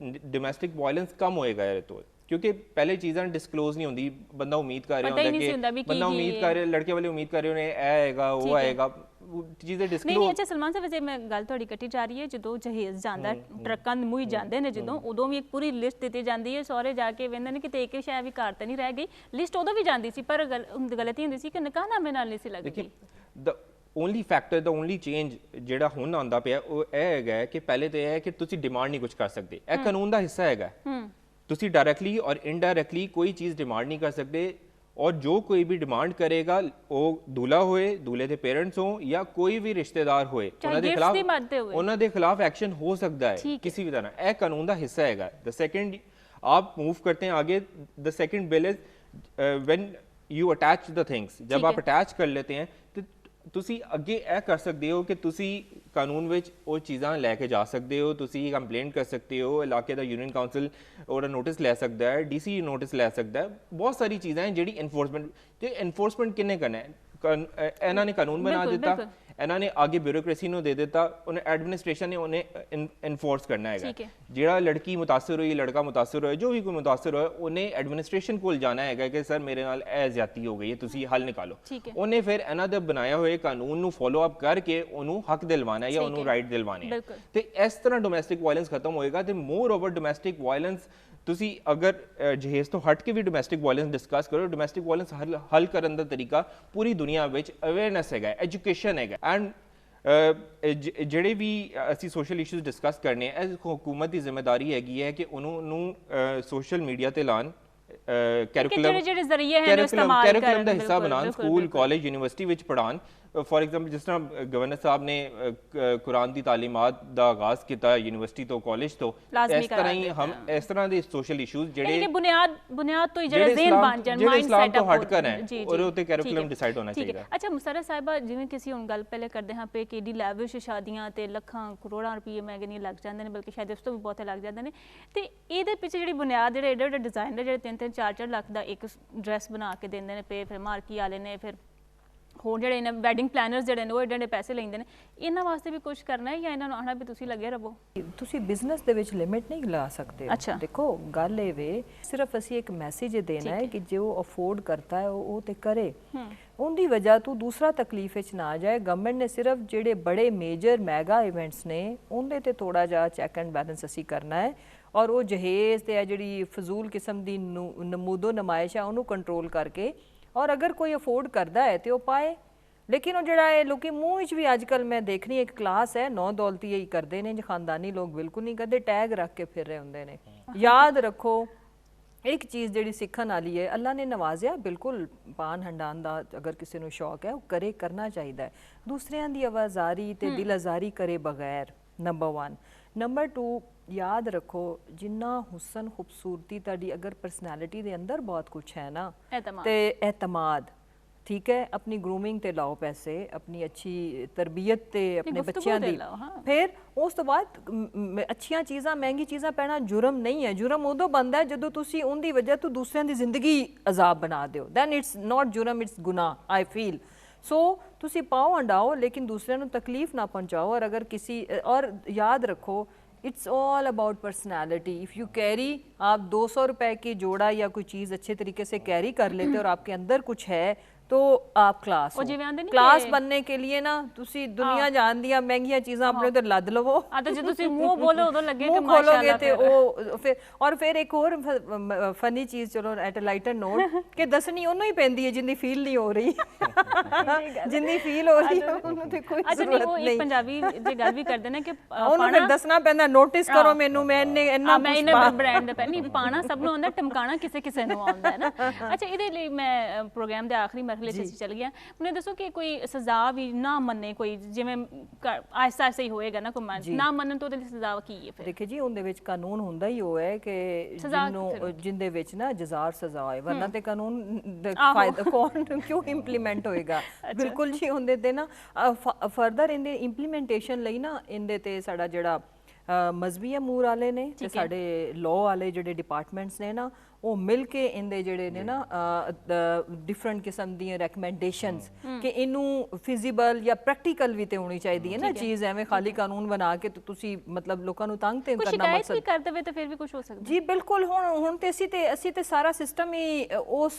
ਡੋਮੈਸਟਿਕ ਵਾਇਲੈਂਸ ਕਮ ਹੋਏਗਾ ਇਹਦੇ ਤੋਂ, ਕਿਉਂਕਿ ਪਹਿਲੇ ਚੀਜ਼ਾਂ ਡਿਸਕਲੋਜ਼ ਨਹੀਂ ਹੁੰਦੀ, ਬੰਦਾ ਉਮੀਦ ਕਰ ਰਿਹਾ ਹੁੰਦਾ ਕਿ ਬੰਦਾ ਉਮੀਦ ਕਰ ਰਿਹਾ, ਲੜਕੇ ਵਾਲੇ ਉਮੀਦ ਕਰ ਰਹੇ ਨੇ ਇਹ ਆਏਗਾ ਉਹ ਆਏਗਾ, ਚੀਜ਼ਾਂ ਡਿਸਕਲੋਜ਼ ਨਹੀਂ। ਅੱਛਾ ਸਲਮਾਨ ਸਾਹਿਬ, ਵੈਸੇ ਮੈਂ ਗੱਲ ਤੁਹਾਡੀ ਕੱਟੀ ਜਾ ਰਹੀ ਹੈ, ਜਦੋਂ ਜਹੇਜ਼ ਜਾਂਦਾ ਟਰੱਕਾਂ ਦੇ ਮੂੰਹ ਜਾਂਦੇ ਨੇ ਜਦੋਂ, ਉਦੋਂ ਵੀ ਇੱਕ ਪੂਰੀ ਲਿਸਟ ਦਿੱਤੀ ਜਾਂਦੀ ਹੈ, ਸਹੁਰੇ ਜਾ ਕੇ ਵੇਂਦੇ ਨੇ ਕਿਤੇ ਇੱਕ ਸ਼ਾਇਦ ਵੀ ਘਰ ਤਾਂ ਨਹੀਂ ਰਹਿ ਗਈ, ਲਿਸਟ ਉਦੋਂ ਵੀ ਜਾਂਦੀ ਸੀ ਪਰ ਗਲਤੀ ਹੁੰਦੀ ਸੀ ਕਿ ਨਿਕਾਹਨਾਮੇ ਨਾਲ ਨਹੀਂ ਸੀ ਲੱਗਦੀ। ਓਨਲੀ ਫੈਕਟਰ, ਦਾ ਓਨਲੀ ਚੇਂਜ ਜਿਹੜਾ ਹੁਣ ਆਉਂਦਾ ਪਿਆ ਉਹ ਇਹ ਹੈਗਾ ਕਿ ਪਹਿਲੇ ਤਾਂ ਇਹ ਹੈ ਕਿ ਤੁਸੀਂ ਡਿਮਾਂਡ ਨਹੀਂ ਕੁਝ ਕਰ ਸਕਦੇ, ਇਹ ਕਾਨੂੰਨ ਦਾ ਹਿੱਸਾ ਹੈਗਾ। ਤੁਸੀਂ ਡਾਇਰੈਕਟਲੀ ਔਰ ਇਨਡਾਇਰੈਕਟਲੀ ਕੋਈ ਚੀਜ਼ ਡਿਮਾਂਡ ਨਹੀਂ ਕਰ ਸਕਦੇ, और जो कोई भी डिमांड करेगा वो दूल्हा होए दूल्हे ਦੇ ਪੇਰੈਂਟਸ ਹੋ ਜਾਂ ਕੋਈ ਵੀ ਰਿਸ਼ਤੇਦਾਰ ਹੋਏ ਉਹਨਾਂ ਦੇ ਖਿਲਾਫ ਐਕਸ਼ਨ ਹੋ ਸਕਦਾ ਹੈ ਕਿਸੇ ਵੀ ਤਰ੍ਹਾਂ ਇਹ ਕਾਨੂੰਨ ਦਾ ਹਿੱਸਾ ਹੈਗਾ ਦ ਸੈਕੰਡ आप मूव करते हैं आगे the second bill is when you attach the things जब आप अटैच कर लेते हैं तो ਤੁਸੀਂ ਅੱਗੇ ਇਹ ਕਰ ਸਕਦੇ ਹੋ ਕਿ ਤੁਸੀਂ ਕਾਨੂੰਨ ਵਿੱਚ ਉਹ ਚੀਜ਼ਾਂ ਲੈ ਕੇ ਜਾ ਸਕਦੇ ਹੋ ਤੁਸੀਂ ਕੰਪਲੇਂਟ ਕਰ ਸਕਦੇ ਹੋ ਇਲਾਕੇ ਦਾ ਯੂਨੀਅਨ ਕਾਉਂਸਲ ਉਹਦਾ ਨੋਟਿਸ ਲੈ ਸਕਦਾ ਹੈ ਡੀਸੀ ਨੋਟਿਸ ਲੈ ਸਕਦਾ ਹੈ ਬਹੁਤ ਸਾਰੀ ਚੀਜ਼ਾਂ ਹੈ ਜਿਹੜੀ ਐਨਫੋਰਸਮੈਂਟ ਤੇ ਐਨਫੋਰਸਮੈਂਟ ਕਿੰਨੇ ਕਰਨਾ ਹੈ ਇਹਨਾਂ ਨੇ ਕਾਨੂੰਨ ਬਣਾ ਦਿੱਤਾ ਇਹਨਾਂ ਨੇ ਅੱਗੇ ਬਿਊਰੋਕ੍ਰੇਸੀ ਨੂੰ ਦੇ ਦਿੱਤਾ ਉਹਨੇ ਐਡਮਿਨਿਸਟ੍ਰੇਸ਼ਨ ਨੇ ਉਹਨੇ ਇਨਫੋਰਸ ਕਰਨਾ ਹੈਗਾ ਜਿਹੜਾ ਲੜਕੀ ਮੁਤਾਸਰ ਹੋਈ ਲੜਕਾ ਮੁਤਾਸਰ ਹੋਇਆ ਜੋ ਵੀ ਕੋਈ ਮੁਤਾਸਰ ਹੋਇਆ ਉਹਨੇ ਐਡਮਿਨਿਸਟ੍ਰੇਸ਼ਨ ਕੋਲ ਜਾਣਾ ਹੈਗਾ ਕਿ ਸਰ ਮੇਰੇ ਨਾਲ ਇਹ ਜ਼ਿਆਦਤੀ ਹੋ ਗਈ ਹੈ ਤੁਸੀਂ ਹੱਲ ਨਿਕਾਲੋ ਉਹਨੇ ਫਿਰ ਇਹਨਾਂ ਦਾ ਬਣਾਇਆ ਹੋਇਆ ਕਾਨੂੰਨ ਨੂੰ ਫੋਲੋ ਅਪ ਕਰਕੇ ਉਹਨੂੰ ਹੱਕ ਦਿਲਵਾਣਾ ਜਾਂ ਉਹਨੂੰ ਰਾਈਟ ਦਿਲਵਾਣੇ ਤੇ ਇਸ ਤਰ੍ਹਾਂ ਡੋਮੈਸਟਿਕ ਵਾਇਲੈਂਸ ਖਤਮ ਹੋਏਗਾ ਤੇ ਮੋਰ ਓਵਰ ਡੋਮੈਸਟਿਕ ਵਾਇਲੈਂਸ ਤੁਸੀਂ ਅਗਰ ਜਹੇਜ਼ ਤੋਂ ਹਟ ਕੇ ਵੀ ਡੋਮੈਸਟਿਕ ਵਾਇਲੈਂਸ ਡਿਸਕਸ ਕਰੋ ਡੋਮੈਸਟਿਕ ਵਾਇਲੈਂਸ ਹੱਲ ਕਰਨ ਦਾ ਤਰੀਕਾ ਪੂਰੀ ਦੁਨੀਆ ਵਿੱਚ ਅਵੇਅਰਨੈਸ ਹੈਗਾ ਐਜੂਕੇਸ਼ਨ ਹੈਗਾ ਐਂਡ ਜਿਹੜੇ ਵੀ ਅਸੀਂ ਸੋਸ਼ਲ ਇਸ਼ੂਜ਼ ਡਿਸਕਸ ਕਰਨੇ ਇਹ ਹਕੂਮਤ ਦੀ ਜ਼ਿੰਮੇਵਾਰੀ ਹੈਗੀ ਹੈ ਕਿ ਉਹਨੂੰ ਸੋਸ਼ਲ ਮੀਡੀਆ ਤੇ ਲਾਣ ਕੈਰੀਕੁਲਮ ਦਾ ਹਿੱਸਾ ਬਣਾਉਣ ਸਕੂਲ ਕਾਲਜ ਯੂਨੀਵਰਸਿਟੀ ਵਿੱਚ ਪੜ੍ਹਾਉਣ ਫॉर एग्जांपल जिस तरह गवर्नर साहब ने कुरान की तालीमात का आगाज किया यूनिवर्सिटी तो कॉलेज तो इस तरह ही हम इस तरह के सोशल इशूज जेडे बुनियाद तो जेडे ज़हन बन जान माइंड सेट तो हट कर है और उते करिकुलम डिसाइड होना चाहिए अच्छा मुसर्रत साहिबा जिवें किसी हुण गल पहले करदे हां पे केडी लैविश शादियां ते लखां करोड़ां रुपए मैं कहनी लग जांदे ने बल्कि शायद इस तो भी बहुत लग जांदे ने ते इहदे पिछे जेहड़ी बुनियाद जेहड़े एडे एडे डिजाइनर जेहड़े 3-3 4-4 लाख दा एक ड्रेस बना के देंदे ने पे फिर मार्की वाले ने फिर ਹੋਰ ਜਿਹੜੇ ਨੇ ਵੈਡਿੰਗ ਪਲਾਨਰਸ ਜਿਹੜੇ ਨੇ ਉਹ ਏਡੇ ਏਡੇ ਪੈਸੇ ਲੈਂਦੇ ਨੇ ਇਹਨਾਂ ਵਾਸਤੇ ਵੀ ਕੁਝ ਕਰਨਾ ਹੈ ਜਾਂ ਇਹਨਾਂ ਨੂੰ ਆਣਾ ਵੀ ਤੁਸੀਂ ਲੱਗੇ ਰਹੋ ਤੁਸੀਂ ਬਿਜ਼ਨਸ ਦੇ ਵਿੱਚ ਲਿਮਿਟ ਨਹੀਂ ਲਾ ਸਕਦੇ ਦੇਖੋ ਗੱਲ ਇਹ ਵੇ ਸਿਰਫ ਅਸੀਂ ਇੱਕ ਮੈਸੇਜ ਦੇਣਾ ਹੈ ਕਿ ਜੋ ਅਫੋਰਡ ਕਰਤਾ ਹੈ ਉਹ ਤੇ ਕਰੇ ਉਹਦੀ ਵਜ੍ਹਾ ਤੋਂ ਦੂਸਰਾ ਤਕਲੀਫ ਵਿੱਚ ਨਾ ਜਾਏ ਗਵਰਨਮੈਂਟ ਨੇ ਸਿਰਫ ਜਿਹੜੇ ਬੜੇ ਮੇਜਰ ਮੈਗਾ ਇਵੈਂਟਸ ਨੇ ਉਹਦੇ ਤੇ ਥੋੜਾ ਜਿਹਾ ਚੈੱਕ ਐਂਡ ਬੈਲੈਂਸ ਅਸੀਂ ਕਰਨਾ ਹੈ ਔਰ ਉਹ ਜਹੇਜ਼ ਤੇ ਜਿਹੜੀ ਫਜ਼ੂਲ ਕਿਸਮ ਦੀ ਨਮੂਦੋ ਨਮਾਇਸ਼ ਹੈ ਉਹਨੂੰ ਕੰਟਰੋਲ ਕਰਕੇ और अगर कोई अफोर्ड करता है तो वह पाए लेकिन वो जड़ा है लोग मूँह विच भी अजकल मैं देखनी एक क्लास है नौ दौलती यही करते हैं जो खानदानी लोग बिल्कुल नहीं करते टैग रख के फिर रहे होंगे ने याद रखो एक चीज़ जी सीखन वाली है अल्लाह ने नवाजिया बिल्कुल पान हंडान का अगर किसी को शौक है वो करे करना चाहिए दूसरिया की आवाजारी तो दिल आजारी करे बगैर नंबर 1 नंबर 2 याद रखो जिन्ना हुसन खूबसूरती ताड़ी अगर पर्सनैलिटी दे अंदर बहुत कुछ है ना ते एतमाद ठीक है अपनी ग्रूमिंग ते लाओ पैसे अपनी अच्छी तरबियत ते अपने बच्चों दी फिर उस तो बाद अच्छियां चीज़ां महंगी चीज़ां पहना जुर्म नहीं है जुर्म उदों बनता है जदों तुसी उनकी वजह तो दूसरों की जिंदगी अजाब बना दो दैन इट्स नॉट जुर्म इट्स गुनाह आई फील सो तुसी पाओ हंडाओ लेकिन दूसरों को तकलीफ ना पहुँचाओ और अगर किसी और याद रखो it's all about personality if you carry आप 200 रुपए की जोड़ा या कोई चीज़ अच्छे तरीके से कैरी कर लेते और आपके अंदर कुछ है तो आप क्लास क्लास बनने के लिए ना तुसी दुनिया जान दिया महंगिया चीज़ां अपने उधर लद लवो तो जो तुसी मुंह बोलो उधर लगे कि खोलोगे ते ओ फिर एक और फनी चीज़ चलो एट अ लाइटर नोट कि दसनी उन्होंने ही पैंदी है जिंदी फील नहीं हो रही जिंदी फील हो रही है उन्होंने ते कोई जरूरत नहीं पंजाबी जे गल भी करदे ने कि उन्होंने फिर दसना पैंदा नोटिस करो मेनू मैंने इन्ना मैं इन्ना ब्रांड दा नहीं पाना सब नु आंदा टमकाना किसे किसे नु आंदा है ना अच्छा इहदे ਲਈ मैं प्रोग्राम दे आखिरी मरहले च चल गया मैंने दसो कि कोई सजा भी ना मन्ने कोई जिवें आहिस्ता आहिस्ता ही होएगा ना कोई ना मन्नन तो ਉਹਦੀ ਸਜ਼ਾ ਕੀ ਹੈ ਫਿਰ ਦੇਖੇ ਜੀ ਉਹਦੇ ਵਿੱਚ ਕਾਨੂੰਨ ਹੁੰਦਾ ਹੀ ਉਹ ਹੈ ਕਿ ਜਿਹਨੂੰ ਜਿੰਦੇ ਵਿੱਚ ਨਾ ਜਜ਼ਾਰ ਸਜ਼ਾ ਹੋਏ ਵਰਨਾ ਤੇ ਕਾਨੂੰਨ ਦਾ ਫਾਇਦਾ ਕੌਣ ਕਿਉਂ ਇੰਪਲੀਮੈਂਟ ਹੋਏਗਾ ਬਿਲਕੁਲ ਜੀ ਹੁੰਦੇ ਤੇ ਨਾ ਫਰਦਰ ਇਹਦੇ ਇੰਪਲੀਮੈਂਟੇਸ਼ਨ ਲਈ ਨਾ ਇਹਦੇ ਤੇ ਸਾਡਾ ਜਿਹੜਾ ਮਜ਼ਬੀ ਅਮੂਰ ਵਾਲੇ ਨੇ ਤੇ ਸਾਡੇ ਲਾਅ ਵਾਲੇ ਜਿਹੜੇ ਡਿਪਾਰਟਮੈਂਟਸ ਨੇ ਨਾ ਉਹ ਮਿਲ ਕੇ ਇਹਦੇ ਜਿਹੜੇ ਨੇ ਨਾ ਡਿਫਰੈਂਟ ਕਿਸਮ ਦੀਆਂ ਰეკਮੈਂਡੇਸ਼ਨਸ ਕਿ ਇਹਨੂੰ ਫਿਜ਼ੀਬਲ ਜਾਂ ਪ੍ਰੈਕਟੀਕਲ ਵੀ ਤੇ ਹੋਣੀ ਚਾਹੀਦੀ ਹੈ ਨਾ ਚੀਜ਼ ਐਵੇਂ ਖਾਲੀ ਕਾਨੂੰਨ ਬਣਾ ਕੇ ਤੁਸੀਂ ਮਤਲਬ ਲੋਕਾਂ ਨੂੰ ਤੰਗ ਤੇ ਕਰਨਾ ਮਕਸਦ ਕੋਈ ਕਰ ਦੇਵੇ ਤਾਂ ਫਿਰ ਵੀ ਕੁਝ ਹੋ ਸਕਦਾ ਜੀ ਬਿਲਕੁਲ ਹੁਣ ਤੇ ਅਸੀਂ ਤੇ ਸਾਰਾ ਸਿਸਟਮ ਹੀ ਉਸ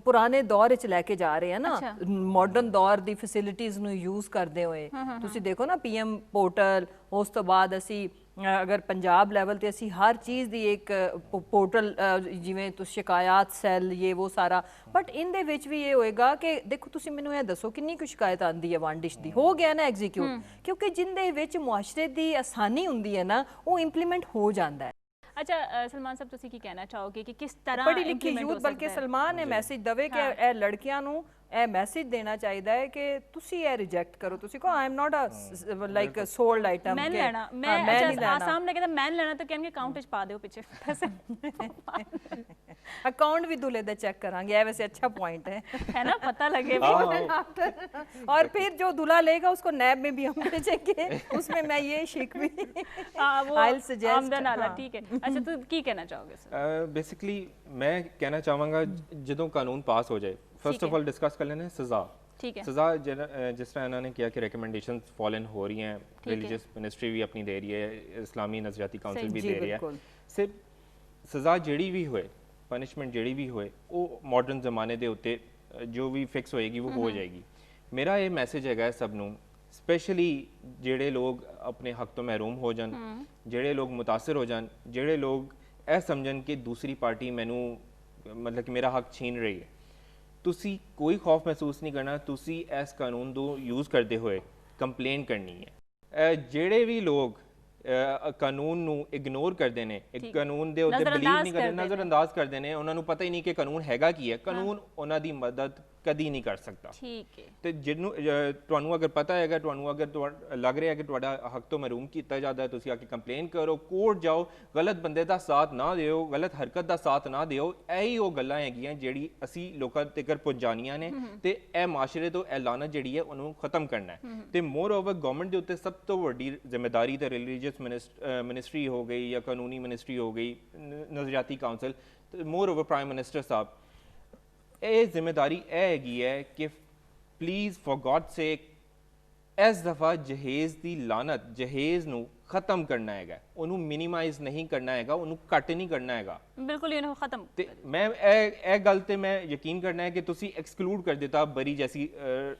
ਪੁਰਾਣੇ ਦੌਰ ਵਿੱਚ ਲੈ ਕੇ ਜਾ ਰਹੇ ਹਾਂ ਨਾ ਮਾਡਰਨ ਦੌਰ ਦੀ ਫੈਸਿਲਿਟੀਜ਼ ਨੂੰ ਯੂਜ਼ ਕਰਦੇ ਹੋਏ ਤੁਸੀਂ ਦੇਖੋ ਨਾ ਪੀਐਮ ਪੋਰਟਲ ਉਸ ਤੋਂ ਬਾਅਦ ਅਸੀਂ अगर पंजाब लैवल ते असी हर चीज़ दी एक पोर्टल जिवें तुस शिकायत सैल ये वो सारा बट इनदे विच भी ये होएगा कि देखो तुसी मैनूं ये दसो कितनी कुछ शिकायत आंदी है वन डिश दी हो गया ना एग्जीक्यूट क्योंकि जिंदे विच मुआशरे दी आसानी हुंदी है ना वो इंप्लीमेंट हो जाता है ਅੱਛਾ ਸਲਮਾਨ ਸਾਹਿਬ ਤੁਸੀਂ ਕੀ ਕਹਿਣਾ ਚਾਹੋਗੇ ਕਿ ਕਿਸ ਤਰ੍ਹਾਂ ਪੜ੍ਹੀ ਲਿਖੀ ਯੂਥ ਬਲਕਿ ਸਲਮਾਨ ਇਹ ਮੈਸੇਜ ਦਵੇ ਕਿ ਇਹ ਲੜਕੀਆਂ ਨੂੰ ਇਹ ਮੈਸੇਜ ਦੇਣਾ ਚਾਹੀਦਾ ਹੈ ਕਿ ਤੁਸੀਂ ਇਹ ਰਿਜੈਕਟ ਕਰੋ, ਤੁਸੀਂ ਕਹੋ I am not a like sold item ਮੈਂ ਲੈਣਾ, ਮੈਂ ਸਾਹਮਣੇ ਕਹਿੰਦਾ ਮੈਂ ਲੈਣਾ ਤਾਂ ਕਹਿਣਗੇ ਅਕਾਊਂਟ ਵਿੱਚ ਪਾ ਦਿਓ ਪਿੱਛੇ ਪੈਸੇ ਅਕਾਊਂਟ ਵੀ दूल्हे ਦਾ ਚੈੱਕ ਕਰਾਂਗੇ, ਇਹ ਵੈਸੇ अच्छा पॉइंट है ना, पता लगे और फिर जो दूल्हा लेगा उसको नैब में भी हम भेजेंगे, उसमें मैं ये शिक भी I'll suggest आमदन वाला, ठीक है। अच्छा तो ਕੀ ਕਹਿਣਾ ਚਾਹੋਗੇ ਸਰ? ਬੇਸਿਕਲੀ ਮੈਂ ਕਹਿਣਾ ਚਾਹਾਂਗਾ ਜਦੋਂ ਕਾਨੂੰਨ ਪਾਸ ਹੋ ਜਾਏ ਫਸਟ ਆਫ ਆਲ ਡਿਸਕਸ ਕਰ ਲੈਣਾ ਸਜ਼ਾ, ठीक है, ਸਜ਼ਾ ਜਿਸ ਤਰ੍ਹਾਂ ਇਹਨਾਂ ਨੇ ਕਿਹਾ ਕਿ ਰეკਮੈਂਡੇਸ਼ਨਸ ਫਾਲਨ ਹੋ ਰਹੀ ਹੈ, ਰਿਲੀਜੀਅਸ ਮਿਨਿਸਟਰੀ ਵੀ ਆਪਣੀ ਦੇ ਰਹੀ ਹੈ, ਇਸਲਾਮੀ ਨਜ਼ਰਿਆਤੀ ਕਾਉਂਸਲ ਵੀ ਦੇ ਰਹੀ ਹੈ, ਸਿਰਫ ਸਜ਼ਾ ਜਿਹੜੀ ਵੀ ਹੋਏ, ਪਨਿਸ਼ਮੈਂਟ ਜਿਹੜੀ ਵੀ ਹੋਏ ਉਹ ਮਾਡਰਨ ਜ਼ਮਾਨੇ ਦੇ ਉੱਤੇ ਜੋ ਵੀ ਫਿਕਸ ਹੋਏਗੀ ਉਹ ਹੋ ਜਾਏਗੀ। ਮੇਰਾ ਇਹ ਮੈਸੇਜ ਹੈਗਾ ਸਭ ਨੂੰ, ਸਪੈਸ਼ਲੀ ਜਿਹੜੇ ਲੋਕ ਆਪਣੇ ਹੱਕ ਤੋਂ ਮਹਿਰੂਮ ਹੋ ਜਾਣ, ਜਿਹੜੇ ਲੋਕ ਮੁਤਾਸਰ ਹੋ ਜਾਣ, ਜਿਹੜੇ ਲੋਕ ਇਹ ਸਮਝਣ ਕਿ ਦੂਸਰੀ ਪਾਰਟੀ ਮੈਨੂੰ ਮਤਲਬ ਕਿ ਮੇਰਾ ਹੱਕ ਛੀਨ ਰਹੀ ਹੈ, ਤੁਸੀਂ ਕੋਈ ਖੌਫ ਮਹਿਸੂਸ ਨਹੀਂ ਕਰਨਾ, ਤੁਸੀਂ ਇਸ ਕਾਨੂੰਨ ਨੂੰ ਯੂਜ਼ ਕਰਦੇ ਹੋਏ ਕੰਪਲੇਨ ਕਰਨੀ ਹੈ। ਜਿਹੜੇ ਵੀ ਲੋਕ ਕਾਨੂੰਨ ਨੂੰ ਇਗਨੋਰ ਕਰਦੇ ਨੇ, ਇੱਕ ਕਾਨੂੰਨ ਦੇ ਉੱਤੇ ਬਿਲੀਵ ਨਹੀਂ ਕਰਦੇ, ਨਜ਼ਰਅੰਦਾਜ਼ ਕਰਦੇ ਨੇ, ਉਹਨਾਂ ਨੂੰ ਪਤਾ ਹੀ ਨਹੀਂ ਕਿ ਕਾਨੂੰਨ ਹੈਗਾ ਕੀ ਹੈ, ਕਾਨੂੰਨ ਉਹਨਾਂ ਦੀ ਮਦਦ ਕਦੀ ਨਹੀਂ ਕਰ ਸਕਦਾ। ਠੀਕ ਹੈ, ਤੇ ਜਿਹਨੂੰ ਤੁਹਾਨੂੰ ਅਗਰ ਪਤਾ ਹੈਗਾ, ਤੁਹਾਨੂੰ ਅਗਰ ਲੱਗ ਰਿਹਾ ਕਿ ਤੁਹਾਡਾ ਹੱਕ ਤੋਂ ਮਹਿਰੂਮ ਕੀਤਾ ਜਾਂਦਾ ਹੈ, ਤੁਸੀਂ ਆ ਕੇ ਕੰਪਲੇਨ ਕਰੋ, ਕੋਰਟ ਜਾਓ, ਗਲਤ ਬੰਦੇ ਦਾ ਸਾਥ ਨਾ ਦਿਓ, ਗਲਤ ਹਰਕਤ ਦਾ ਸਾਥ ਨਾ ਦਿਓ। ਇਹੀ ਉਹ ਗੱਲਾਂ ਹੈਗੀਆਂ ਜਿਹੜੀ ਅਸੀਂ ਲੋਕਾਂ ਤੱਕ ਪਹੁੰਚਾਉਣੀਆਂ ਨੇ ਤੇ ਇਹ ਮਾਸ਼ਰੇ ਤੋਂ ਇਹ ਲਾਨਤ ਜਿਹੜੀ ਹੈ ਉਹਨੂੰ ਖਤਮ ਕਰਨਾ ਹੈ। ਤੇ ਮੋਰ ਓਵਰ ਗਵਰਨਮੈਂਟ ਦੇ ਉੱਤੇ ਸਭ ਤੋਂ ਵੱਡੀ ਜ਼ਿੰਮੇਵਾਰੀ ਤੇ ਰਿਲੀਜੀਅਸ ਮਿਨਿਸਟਰੀ ਹੋ ਗਈ ਜਾਂ ਕਾਨੂੰਨੀ ਮਿਨਿਸਟਰੀ ਹੋ ਗਈ, ਨਜ਼ਰਿਆਤੀ council, more over prime minister ਸਾਹਿਬ, ਇਹ ਜ਼ਿੰਮੇਵਾਰੀ ਇਹ ਹੈਗੀ ਹੈ ਕਿ ਪਲੀਜ਼ ਫॉर ਗॉड ਸੇਕ ਇਸ ਦਫਾ ਜਹੇਜ਼ ਦੀ ਲਾਨਤ, ਜਹੇਜ਼ ਨੂੰ ਖਤਮ ਕਰਨਾ ਹੈਗਾ, ਉਹਨੂੰ ਮਿਨੀਮਾਈਜ਼ ਨਹੀਂ ਕਰਨਾ ਹੈਗਾ, ਉਹਨੂੰ ਘੱਟ ਨਹੀਂ ਕਰਨਾ ਹੈਗਾ, ਬਿਲਕੁਲ ਇਹਨੂੰ ਖਤਮ। ਤੇ ਮੈਂ ਇਹ ਗੱਲ ਤੇ ਮੈਂ ਯਕੀਨ ਕਰਨਾ ਹੈ ਕਿ ਤੁਸੀਂ ਐਕਸਕਲੂਡ ਕਰ ਦਿੱਤਾ ਬਰੀ ਜੈਸੀ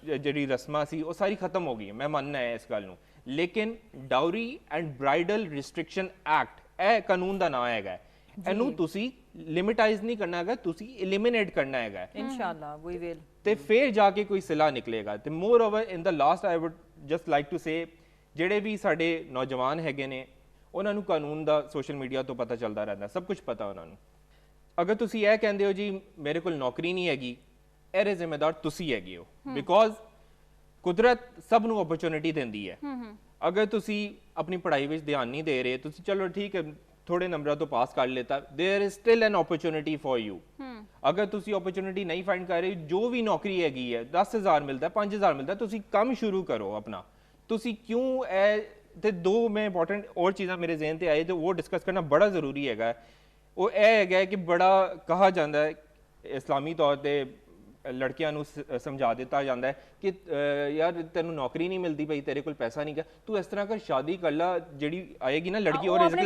ਜਿਹੜੀ ਰਸਮਾਂ ਸੀ ਉਹ ਸਾਰੀ ਖਤਮ ਹੋ ਗਈ ਹੈ, ਮੈਂ ਮੰਨਣਾ ਹੈ ਇਸ ਗੱਲ ਨੂੰ, ਲੇਕਿਨ ਡਾਊਰੀ ਐਂਡ ਬ੍ਰਾਈਡਲ ਰਿਸਟ੍ਰਿਕਸ਼ਨ ਐਕਟ ਇਹ ਕਾਨੂੰਨ ਦਾ ਨਾਮ ਹੈਗਾ, ਇਹਨੂੰ ਤੁਸੀਂ ਲਿਮਿਟਾਈਜ਼ ਨਹੀਂ ਕਰਨਾ ਹੈਗਾ, ਤੁਸੀਂ ਐਲੀਮੀਨੇਟ ਕਰਨਾ ਹੈਗਾ ਇਨਸ਼ਾਅੱਲਾ ਵੀ ਵਿਲ, ਤੇ ਫਿਰ ਜਾ ਕੇ ਕੋਈ ਸਿਲਾ ਨਿਕਲੇਗਾ। ਤੇ moreover in the last I would just like to say, ਜਿਹੜੇ ਵੀ ਸਾਡੇ ਨੌਜਵਾਨ ਹੈਗੇ ਨੇ ਉਹਨਾਂ ਨੂੰ ਕਾਨੂੰਨ ਦਾ ਸੋਸ਼ਲ ਮੀਡੀਆ ਤੋਂ ਪਤਾ ਚੱਲਦਾ ਰਹਿੰਦਾ, ਸਭ ਕੁਝ ਪਤਾ ਉਹਨਾਂ ਨੂੰ। ਅਗਰ ਤੁਸੀਂ ਇਹ ਕਹਿੰਦੇ ਹੋ ਜੀ ਮੇਰੇ ਕੋਲ ਨੌਕਰੀ ਨਹੀਂ ਹੈਗੀ, ਇਹਦੇ ਜ਼ਿੰਮੇਦਾਰ ਤੁਸੀਂ ਹੈਗੇ ਹੋ, ਬਿਕੋਜ਼ ਕੁਦਰਤ ਸਭ ਨੂੰ ਓਪਰਚੁਨਿਟੀ ਦਿੰਦੀ ਹੈ। ਅਗਰ ਤੁਸੀਂ ਆਪਣੀ ਪੜ੍ਹਾਈ ਵਿੱਚ ਧਿਆਨ ਨਹੀਂ ਦੇ ਰਹੇ, ਤੁਸੀਂ ਚਲੋ ਠੀਕ ਹੈ ਥੋੜੇ ਨੰਬਰਾਂ ਤੋਂ ਪਾਸ ਕਰ ਲਿੱਤਾ, there is still an opportunity for you. ਅਗਰ ਤੁਸੀਂ ਓਪਰਚੁਨਿਟੀ ਨਹੀਂ ਫਾਈਂਡ ਕਰ ਰਹੇ, ਜੋ ਵੀ ਨੌਕਰੀ ਹੈਗੀ ਹੈ 10,000 ਮਿਲਦਾ 5,000 ਮਿਲਦਾ, ਤੁਸੀਂ ਕੰਮ ਸ਼ੁਰੂ ਕਰੋ ਆਪਣਾ। ਤੁਸੀਂ ਕਿਉਂ ਇਹ ਤੇ ਦੋ ਮੈਂ ਇੰਪੋਰਟੈਂਟ ਹੋਰ ਚੀਜ਼ਾਂ ਮੇਰੇ ਜ਼ਿਹਨ ਤੇ ਆਏ ਤੇ ਉਹ ਡਿਸਕਸ ਕਰਨਾ ਬੜਾ ਜ਼ਰੂਰੀ ਹੈਗਾ। ਉਹ ਇਹ ਹੈਗਾ ਕਿ ਬੜਾ ਕਹਾ ਜਾਂਦਾ ਹੈ ਇਸਲਾਮੀ ਤੌਰ ਤੇ ਲੜਕੀਆਂ ਨੂੰ ਸਮਝਾ ਦਿੱਤਾ ਜਾਂਦਾ ਹੈ ਕਿ ਯਾਰ ਤੈਨੂੰ ਨੌਕਰੀ ਨਹੀਂ ਮਿਲਦੀ ਪਈ, ਤੇਰੇ ਕੋਲ ਪੈਸਾ ਨਹੀਂ ਗਾ, ਤੂੰ ਇਸ ਤਰ੍ਹਾਂ ਕਰ ਸ਼ਾਦੀ ਕਰ ਲਾ, ਜਿਹੜੀ ਆਏਗੀ ਨਾ ਲੜਕੀ ਉਹ ਰਿਜ਼ਕ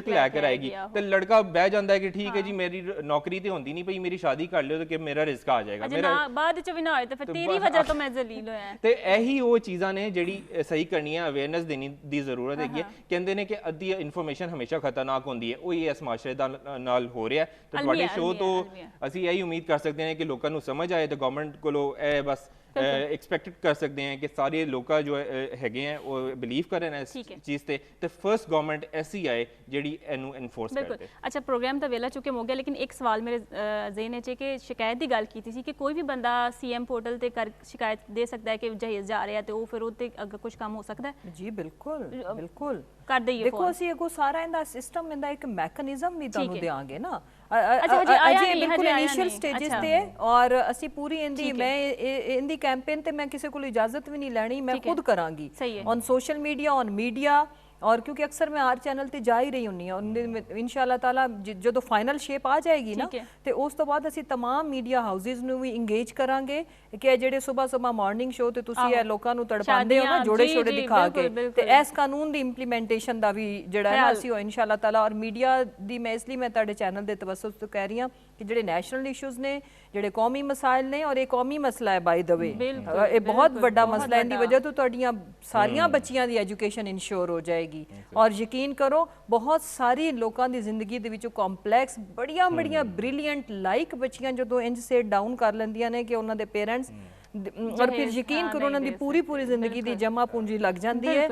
ਲੈ ਕੇ ਆਏਗੀ। ਤੇ ਲੜਕਾ ਬਹਿ ਜਾਂਦਾ ਹੈ ਕਿ ਠੀਕ ਹੈ ਜੀ ਮੇਰੀ ਨੌਕਰੀ ਤੇ ਹੁੰਦੀ ਨਹੀਂ ਪਈ, ਮੇਰੀ ਸ਼ਾਦੀ ਕਰ ਲਿਓ ਕਿ ਮੇਰਾ ਰਿਜ਼ਕ ਆ ਜਾਏਗਾ, ਮੇਰਾ ਬਾਅਦ ਚ ਵੀ ਨਾ ਹੋਏ ਤੇ ਫਿਰ ਤੇਰੀ ਵਜ੍ਹਾ ਤੋਂ ਮੈਂ ਜ਼ਲੀਲ ਹੋਇਆ। ਤੇ ਇਹੀ ਉਹ ਚੀਜ਼ਾਂ ਨੇ ਜਿਹੜੀ ਸਹੀ ਕਰਨੀ ਹੈ, ਅਵੇਅਰਨੈਸ ਦੇਣੀ ਦੀ ਜ਼ਰੂਰਤ ਹੈਗੀ ਹੈ। ਕਹਿੰਦੇ ਨੇ ਕਿ ਅੱਧੀ ਇਨਫੋਰਮੇਸ਼ਨ ਹਮੇਸ਼ਾ ਖਤਰਨਾਕ ਹੁੰਦੀ ਹੈ, ਉਹ ਹੀ ਇਸ ਮਾਸ਼ਰੇ ਨਾਲ ਹੋ ਰਿਹਾ। ਤੇ ਤੁਹਾਡੇ ਸ਼ੋਅ ਤੋਂ ਅਸੀਂ ਇਹੀ ਉਮੀਦ ਕਰ ਸਕਦੇ ਹਾਂ ਕਿ ਲੋਕਾਂ ਨੂੰ ਸਮਝ ਆਏ ਤੇ ਗਵਰਨਮੈਂਟ ਕੋਲੋਂ ਇਹ ਬਸ एक्सपेक्टेड कर सकते हैं कि सारे लोग जो हैगे हैं वो बिलीव करें इस चीज़ ते फर्स्ट गवर्नमेंट ऐसी आए ਜਿਹੜੀ ਇਹਨੂੰ ਇਨਫੋਰਸ ਕਰਦੇ। ਅੱਛਾ ਪ੍ਰੋਗਰਾਮ ਤਾਂ ਵੇਲਾ ਚੁੱਕੇ ਹੋ ਗਿਆ, ਲੇਕਿਨ ਇੱਕ ਸਵਾਲ ਮੇਰੇ ਜ਼ਿਹਨ 'ਚ ਕਿ ਸ਼ਿਕਾਇਤ ਦੀ ਗੱਲ ਕੀਤੀ ਸੀ ਕਿ ਕੋਈ ਵੀ ਬੰਦਾ ਸੀਐਮ ਪੋਰਟਲ ਤੇ ਕਰ ਸ਼ਿਕਾਇਤ ਦੇ ਸਕਦਾ ਹੈ ਕਿ ਜਹੇਜ਼ ਜਾ ਰਿਹਾ ਤੇ ਉਹ ਫਿਰ ਉਹਤੇ ਅੱਗੇ ਕੁਝ ਕੰਮ ਹੋ ਸਕਦਾ ਹੈ? ਜੀ ਬਿਲਕੁਲ ਬਿਲਕੁਲ ਕਰ ਦਈਏ। ਦੇਖੋ ਅਸੀਂ ਅੱਗੋਂ ਸਾਰਾ ਇਹਦਾ ਸਿਸਟਮ, ਇਹਦਾ ਇੱਕ ਮੈਕੈਨਿਜ਼ਮ ਵੀ ਤੁਹਾਨੂੰ ਦੇਵਾਂਗੇ ਨਾ। ਅਜੇ ਬਿਲਕੁਲ ਇਨੀਸ਼ੀਅਲ ਸਟੇजेस ਤੇ ਹੈ ਔਰ ਅਸੀਂ ਪੂਰੀ ਇਹਦੀ ਮੈਂ ਇਹਦੀ ਕੈਂਪੇਨ ਤੇ ਮੈਂ ਕਿਸੇ ਕੋਲ ਇਜਾਜ਼ਤ ਵੀ ਨਹੀਂ ਲੈਣੀ, ਮੈਂ ਖੁਦ ਕਰਾਂਗੀ on social media, on media. और क्योंकि अक्सर मैं हर चैनल ते जा ही रही हुन्नी हां, इंशाअल्लाह ताला जो फाइनल शेप आ जाएगी ना ते उस तो बाद ਅਸੀਂ तमाम मीडिया हाउसेस ਨੂੰ ਵੀ ਇੰਗੇਜ ਕਰਾਂਗੇ ਕਿ ਜਿਹੜੇ ਸਵੇਰ ਮਾਰਨਿੰਗ ਸ਼ੋਅ ਤੇ ਤੁਸੀਂ ਇਹ ਲੋਕਾਂ ਨੂੰ ਤੜਪਾਉਂਦੇ ਹੋ ਨਾ ਜੋੜੇ ਛੋੜੇ ਦਿਖਾ ਕੇ, ਤੇ ਇਸ ਕਾਨੂੰਨ ਦੀ ਇੰਪਲੀਮੈਂਟੇਸ਼ਨ ਦਾ ਵੀ ਜਿਹੜਾ ਹੈ ਅਸੀਂ ਉਹ ਇੰਸ਼ਾਅੱਲਾਹ ਤਾਲਾ ਔਰ ਮੀਡੀਆ ਦੀ ਮੈਂ ਇਸ ਲਈ ਮੈਂ ਤੁਹਾਡੇ ਚੈਨਲ ਦੇ ਤਵੱਸੁਸ ਤੋਂ ਕਹਿ ਰਹੀ ਹਾਂ ਕਿ ਜਿਹੜੇ ਨੈਸ਼ਨਲ ਇਸ਼ੂਜ਼ ਨੇ, ਜਿਹੜੇ ਕੌਮੀ ਮਸਾਇਲ ਨੇ, ਔਰ ਇਹ ਕੌਮੀ ਮਸਲਾ ਹੈ ਬਾਈ ਦ ਵੇ, ਇਹ ਬਹੁਤ ਵੱਡਾ ਮਸਲਾ ਹੈ, ਇਹਦੀ ਵਜ੍ਹਾ ਤੋਂ ਤੁਹਾਡੀਆਂ ਸਾਰੀਆਂ ਬੱਚੀਆਂ ਦੀ ਐਜੂਕੇਸ਼ਨ ਇਨਸ਼ੋਰ ਹੋ ਜਾਏਗੀ। और यकीन करो बहुत सारी लोगों की जिंदगी दे विचों कॉम्पलैक्स बड़िया बड़िया ब्रिलियंट लाइक बच्चियां जो इंज सेट डाउन कर लैंदियां ने कि उन्हां दे पेरेंट्स ਔਰ ਫਿਰ ਯਕੀਨ ਕਰੋ ਉਹਨਾਂ ਦੀ ਪੂਰੀ ਜ਼ਿੰਦਗੀ ਦੀ ਜਮਾ ਪੂੰਜੀ ਲੱਗ ਜਾਂਦੀ ਹੈ।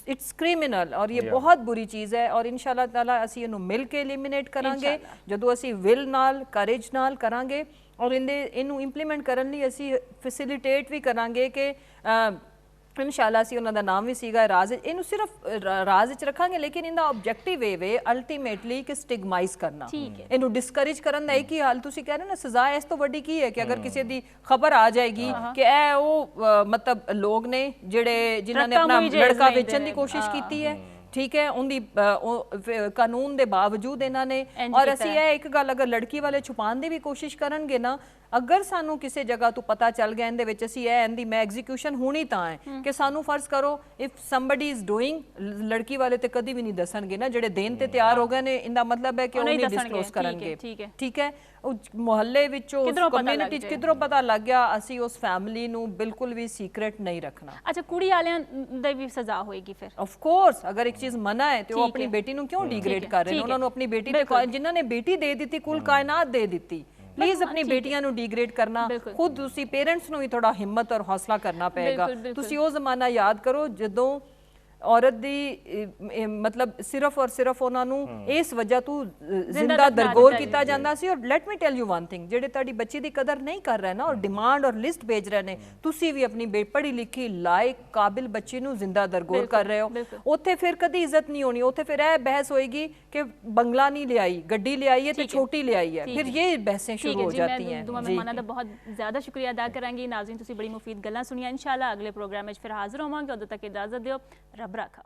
ਇਟਸ ਕ੍ਰਿਮੀਨਲ ਔਰ ਇਹ ਬਹੁਤ ਬੁਰੀ ਚੀਜ਼ ਹੈ ਔਰ ਇਨਸ਼ਾਅੱਲਾ ਤਾਲਾ ਅਸੀਂ ਇਹਨੂੰ ਮਿਲ ਕੇ ਐਲੀਮੀਨੇਟ ਕਰਾਂਗੇ ਜਦੋਂ ਅਸੀਂ ਵਿਲ ਨਾਲ ਕਰੇਜ ਨਾਲ ਕਰਾਂਗੇ ਔਰ ਇਹਨੂੰ ਇੰਪਲੀਮੈਂਟ ਕਰਨ ਲਈ ਅਸੀਂ ਫੈਸਿਲਿਟੇਟ ਵੀ ਕਰਾਂਗੇ ਕਿ ਇਨਸ਼ਾਅੱਲਾ ਅਸੀਂ ਉਹਨਾਂ ਦਾ ਨਾਮ ਵੀ ਸੀਗਾ ਰਾਜ, ਇਹਨੂੰ ਸਿਰਫ ਰਾਜ ਵਿੱਚ ਰੱਖਾਂਗੇ ਲੇਕਿਨ ਇਹਦਾ ਆਬਜੈਕਟਿਵ ਇਹ ਵੇ ਅਲਟੀਮੇਟਲੀ ਕਿ ਸਟਿਗਮਾਈਜ਼ ਕਰਨਾ, ਇਹਨੂੰ ਡਿਸਕਰੇਜ ਕਰਨ ਦਾ ਇੱਕ ਹੀ ਹਾਲ। ਤੁਸੀਂ ਕਹਿ ਰਹੇ ਨਾ ਸਜ਼ਾ ਇਸ ਤੋਂ ਵੱਡੀ ਕੀ ਹੈ ਕਿ ਅਗਰ ਕਿਸੇ ਦੀ ਖਬਰ ਆ ਜਾਏਗੀ ਕਿ ਇਹ ਉਹ ਮਤਲਬ ਲੋਕ ਨੇ ਜਿਨ੍ਹਾਂ ਨੇ ਆਪਣਾ ਲੜਕਾ ਵੇਚਣ ਦੀ ਕੋਸ਼ਿਸ਼ ਕੀਤੀ ਹੈ, ਠੀਕ ਹੈ, ਉਹਦੀ ਕਾਨੂੰਨ ਦੇ ਬਾਵਜੂਦ ਇਹਨਾਂ ਨੇ ਔਰ ਅਸੀਂ ਇਹ ਇੱਕ ਗੱਲ ਅਗਰ ਲੜਕੀ ਵਾਲੇ ਛੁਪਾਉਣ ਦੀ ਵੀ ਕੋਸ਼ਿਸ਼ ਕਰਨਗੇ ਨਾ, ਅਗਰ ਸਾਨੂੰ ਕਿਸੇ ਜਗ੍ਹਾ ਤੋਂ ਪਤਾ ਚੱਲ ਗਿਆ ਇਹਦੇ ਵਿੱਚ ਅਸੀਂ ਇਹਦੀ ਮੈਂ ਐਗਜ਼ੀਕਿਊਸ਼ਨ ਹੋਣੀ ਤਾਂ ਹੈ ਕਿ ਸਾਨੂੰ ਫਰਜ਼ ਕਰੋ ਇਫ ਸਮਬਡੀ ਇਜ਼ ਡੂਇੰਗ, ਲੜਕੀ ਵਾਲੇ ਤੇ ਕਦੀ ਵੀ ਨਹੀਂ ਦੱਸਣਗੇ ਨਾ, ਜਿਹੜੇ ਦੇਣ ਤੇ ਤਿਆਰ ਹੋ ਗਏ ਨੇ ਇਹਦਾ ਮਤਲਬ ਹੈ ਕਿ ਉਹ ਨਹੀਂ ਡਿਸਕਲੋਜ਼ ਕਰਨਗੇ, ਠੀਕ ਹੈ। ਉਹ ਮੁਹੱਲੇ ਵਿੱਚੋਂ ਕਮਿਊਨਿਟੀ ਚ ਕਿਧਰੋਂ ਪਤਾ ਲੱਗ ਗਿਆ, ਅਸੀਂ ਉਸ ਫੈਮਿਲੀ ਨੂੰ ਬਿਲਕੁਲ ਵੀ ਸੀਕ੍ਰੇਟ ਨਹੀਂ ਰੱਖਣਾ। ਅੱਛਾ, ਕੁੜੀ ਵਾਲਿਆਂ ਦੀ ਵੀ ਸਜ਼ਾ ਹੋਏਗੀ ਫਿਰ? ਆਫ ਕੋਰਸ, ਅਗਰ ਇੱਕ ਚੀਜ਼ ਮਨਾ ਹੈ ਤੇ ਉਹ ਆਪਣੀ ਬੇਟੀ ਨੂੰ ਕਿਉਂ ਡਿਗਰੇਡ ਕਰ ਰਹੇ ਨੇ? ਉਹਨਾਂ ਨੂੰ ਆਪਣੀ ਬੇਟੀ ਤੇ ਜਿਨ੍ਹਾਂ ਨੇ ਬੇਟੀ ਦੇ ਦਿੱਤੀ, ਕੁੱਲ ਕਾਇਨਾਤ ਦੇ ਦਿੱਤੀ, ਪਲੀਜ਼ ਆਪਣੀ ਬੇਟੀਆਂ ਨੂੰ ਡਿਗਰੇਡ ਕਰਨਾ ਖੁਦ ਤੁਸੀਂ ਪੇਰੈਂਟਸ ਨੂੰ ਵੀ ਥੋੜਾ ਹਿੰਮਤ ਔਰ ਹੌਸਲਾ ਕਰਨਾ ਪਏਗਾ। ਤੁਸੀਂ ਉਹ ਜ਼ਮਾਨਾ ਯਾਦ ਕਰੋ ਜਦੋਂ ਔਰਤ ਦੀ ਮਤਲਬ ਸਿਰਫ ਔਰ ਸਿਰਫ ਉਹਨਾਂ ਨੂੰ ਇਸ ਵਜ੍ਹਾ ਤੋਂ ਜ਼ਿੰਦਾ ਦਰਗੋਰ ਕੀਤਾ ਜਾਂਦਾ ਸੀ। ਔਰ let me tell you one thing, ਜਿਹੜੇ ਤੁਹਾਡੀ ਬੱਚੀ ਦੀ ਕਦਰ ਨਹੀਂ ਕਰ ਰਹੇ ਨਾ ਔਰ ਡਿਮਾਂਡ ਔਰ ਲਿਸਟ ਭੇਜ ਰਹੇ ਨੇ, ਤੁਸੀਂ ਵੀ ਆਪਣੀ ਪੜ੍ਹੀ ਲਿਖੀ ਲਾਇਕ ਕਾਬਿਲ ਬੱਚੀ ਨੂੰ ਜ਼ਿੰਦਾ ਦਰਗੋਰ ਕਰ ਰਹੇ ਹੋ, ਉੱਥੇ ਫਿਰ ਕਦੀ ਇੱਜ਼ਤ ਨਹੀਂ ਹੋਣੀ। ਉੱਥੇ ਫਿਰ ਇਹ ਬਹਿਸ ਹੋਏਗੀ ਕਿ ਬੰਗਲਾ ਨਹੀਂ ਲਿਆਈ, ਗੱਡੀ ਲਿਆਈ ਹੈ ਤੇ ਛੋਟੀ ਲਿਆਈ ਹੈ, ਫਿਰ ਇਹ ਬਹਿसें शुरू हो जाती हैं। ਦੁਆ ਮਹਿਮਾਨਾਂ ਦਾ ਬਹੁਤ ਜ਼ਿਆਦਾ ਸ਼ੁਕਰੀਆ ਅਦਾ ਕਰਾਂਗੀ। ਨਾਜ਼ਰੀਨ, ਤੁਸੀਂ ਬੜੀ ਮੁਫੀਦ ਗੱਲਾਂ ਸੁਣੀਆਂ। ਇਨਸ਼ਾਅੱਲਾ ਅਗਲੇ ਪ੍ਰੋਗਰਾਮ ਵਿੱਚ ਫਿਰ ਹਾਜ਼ਰ ਹੋਵਾਂਗੇ। ਉਦੋਂ ਤੱਕ ਇਜਾਜ਼ਤ ਦਿਓ। ਰੱਬ ਰਾਖਾ।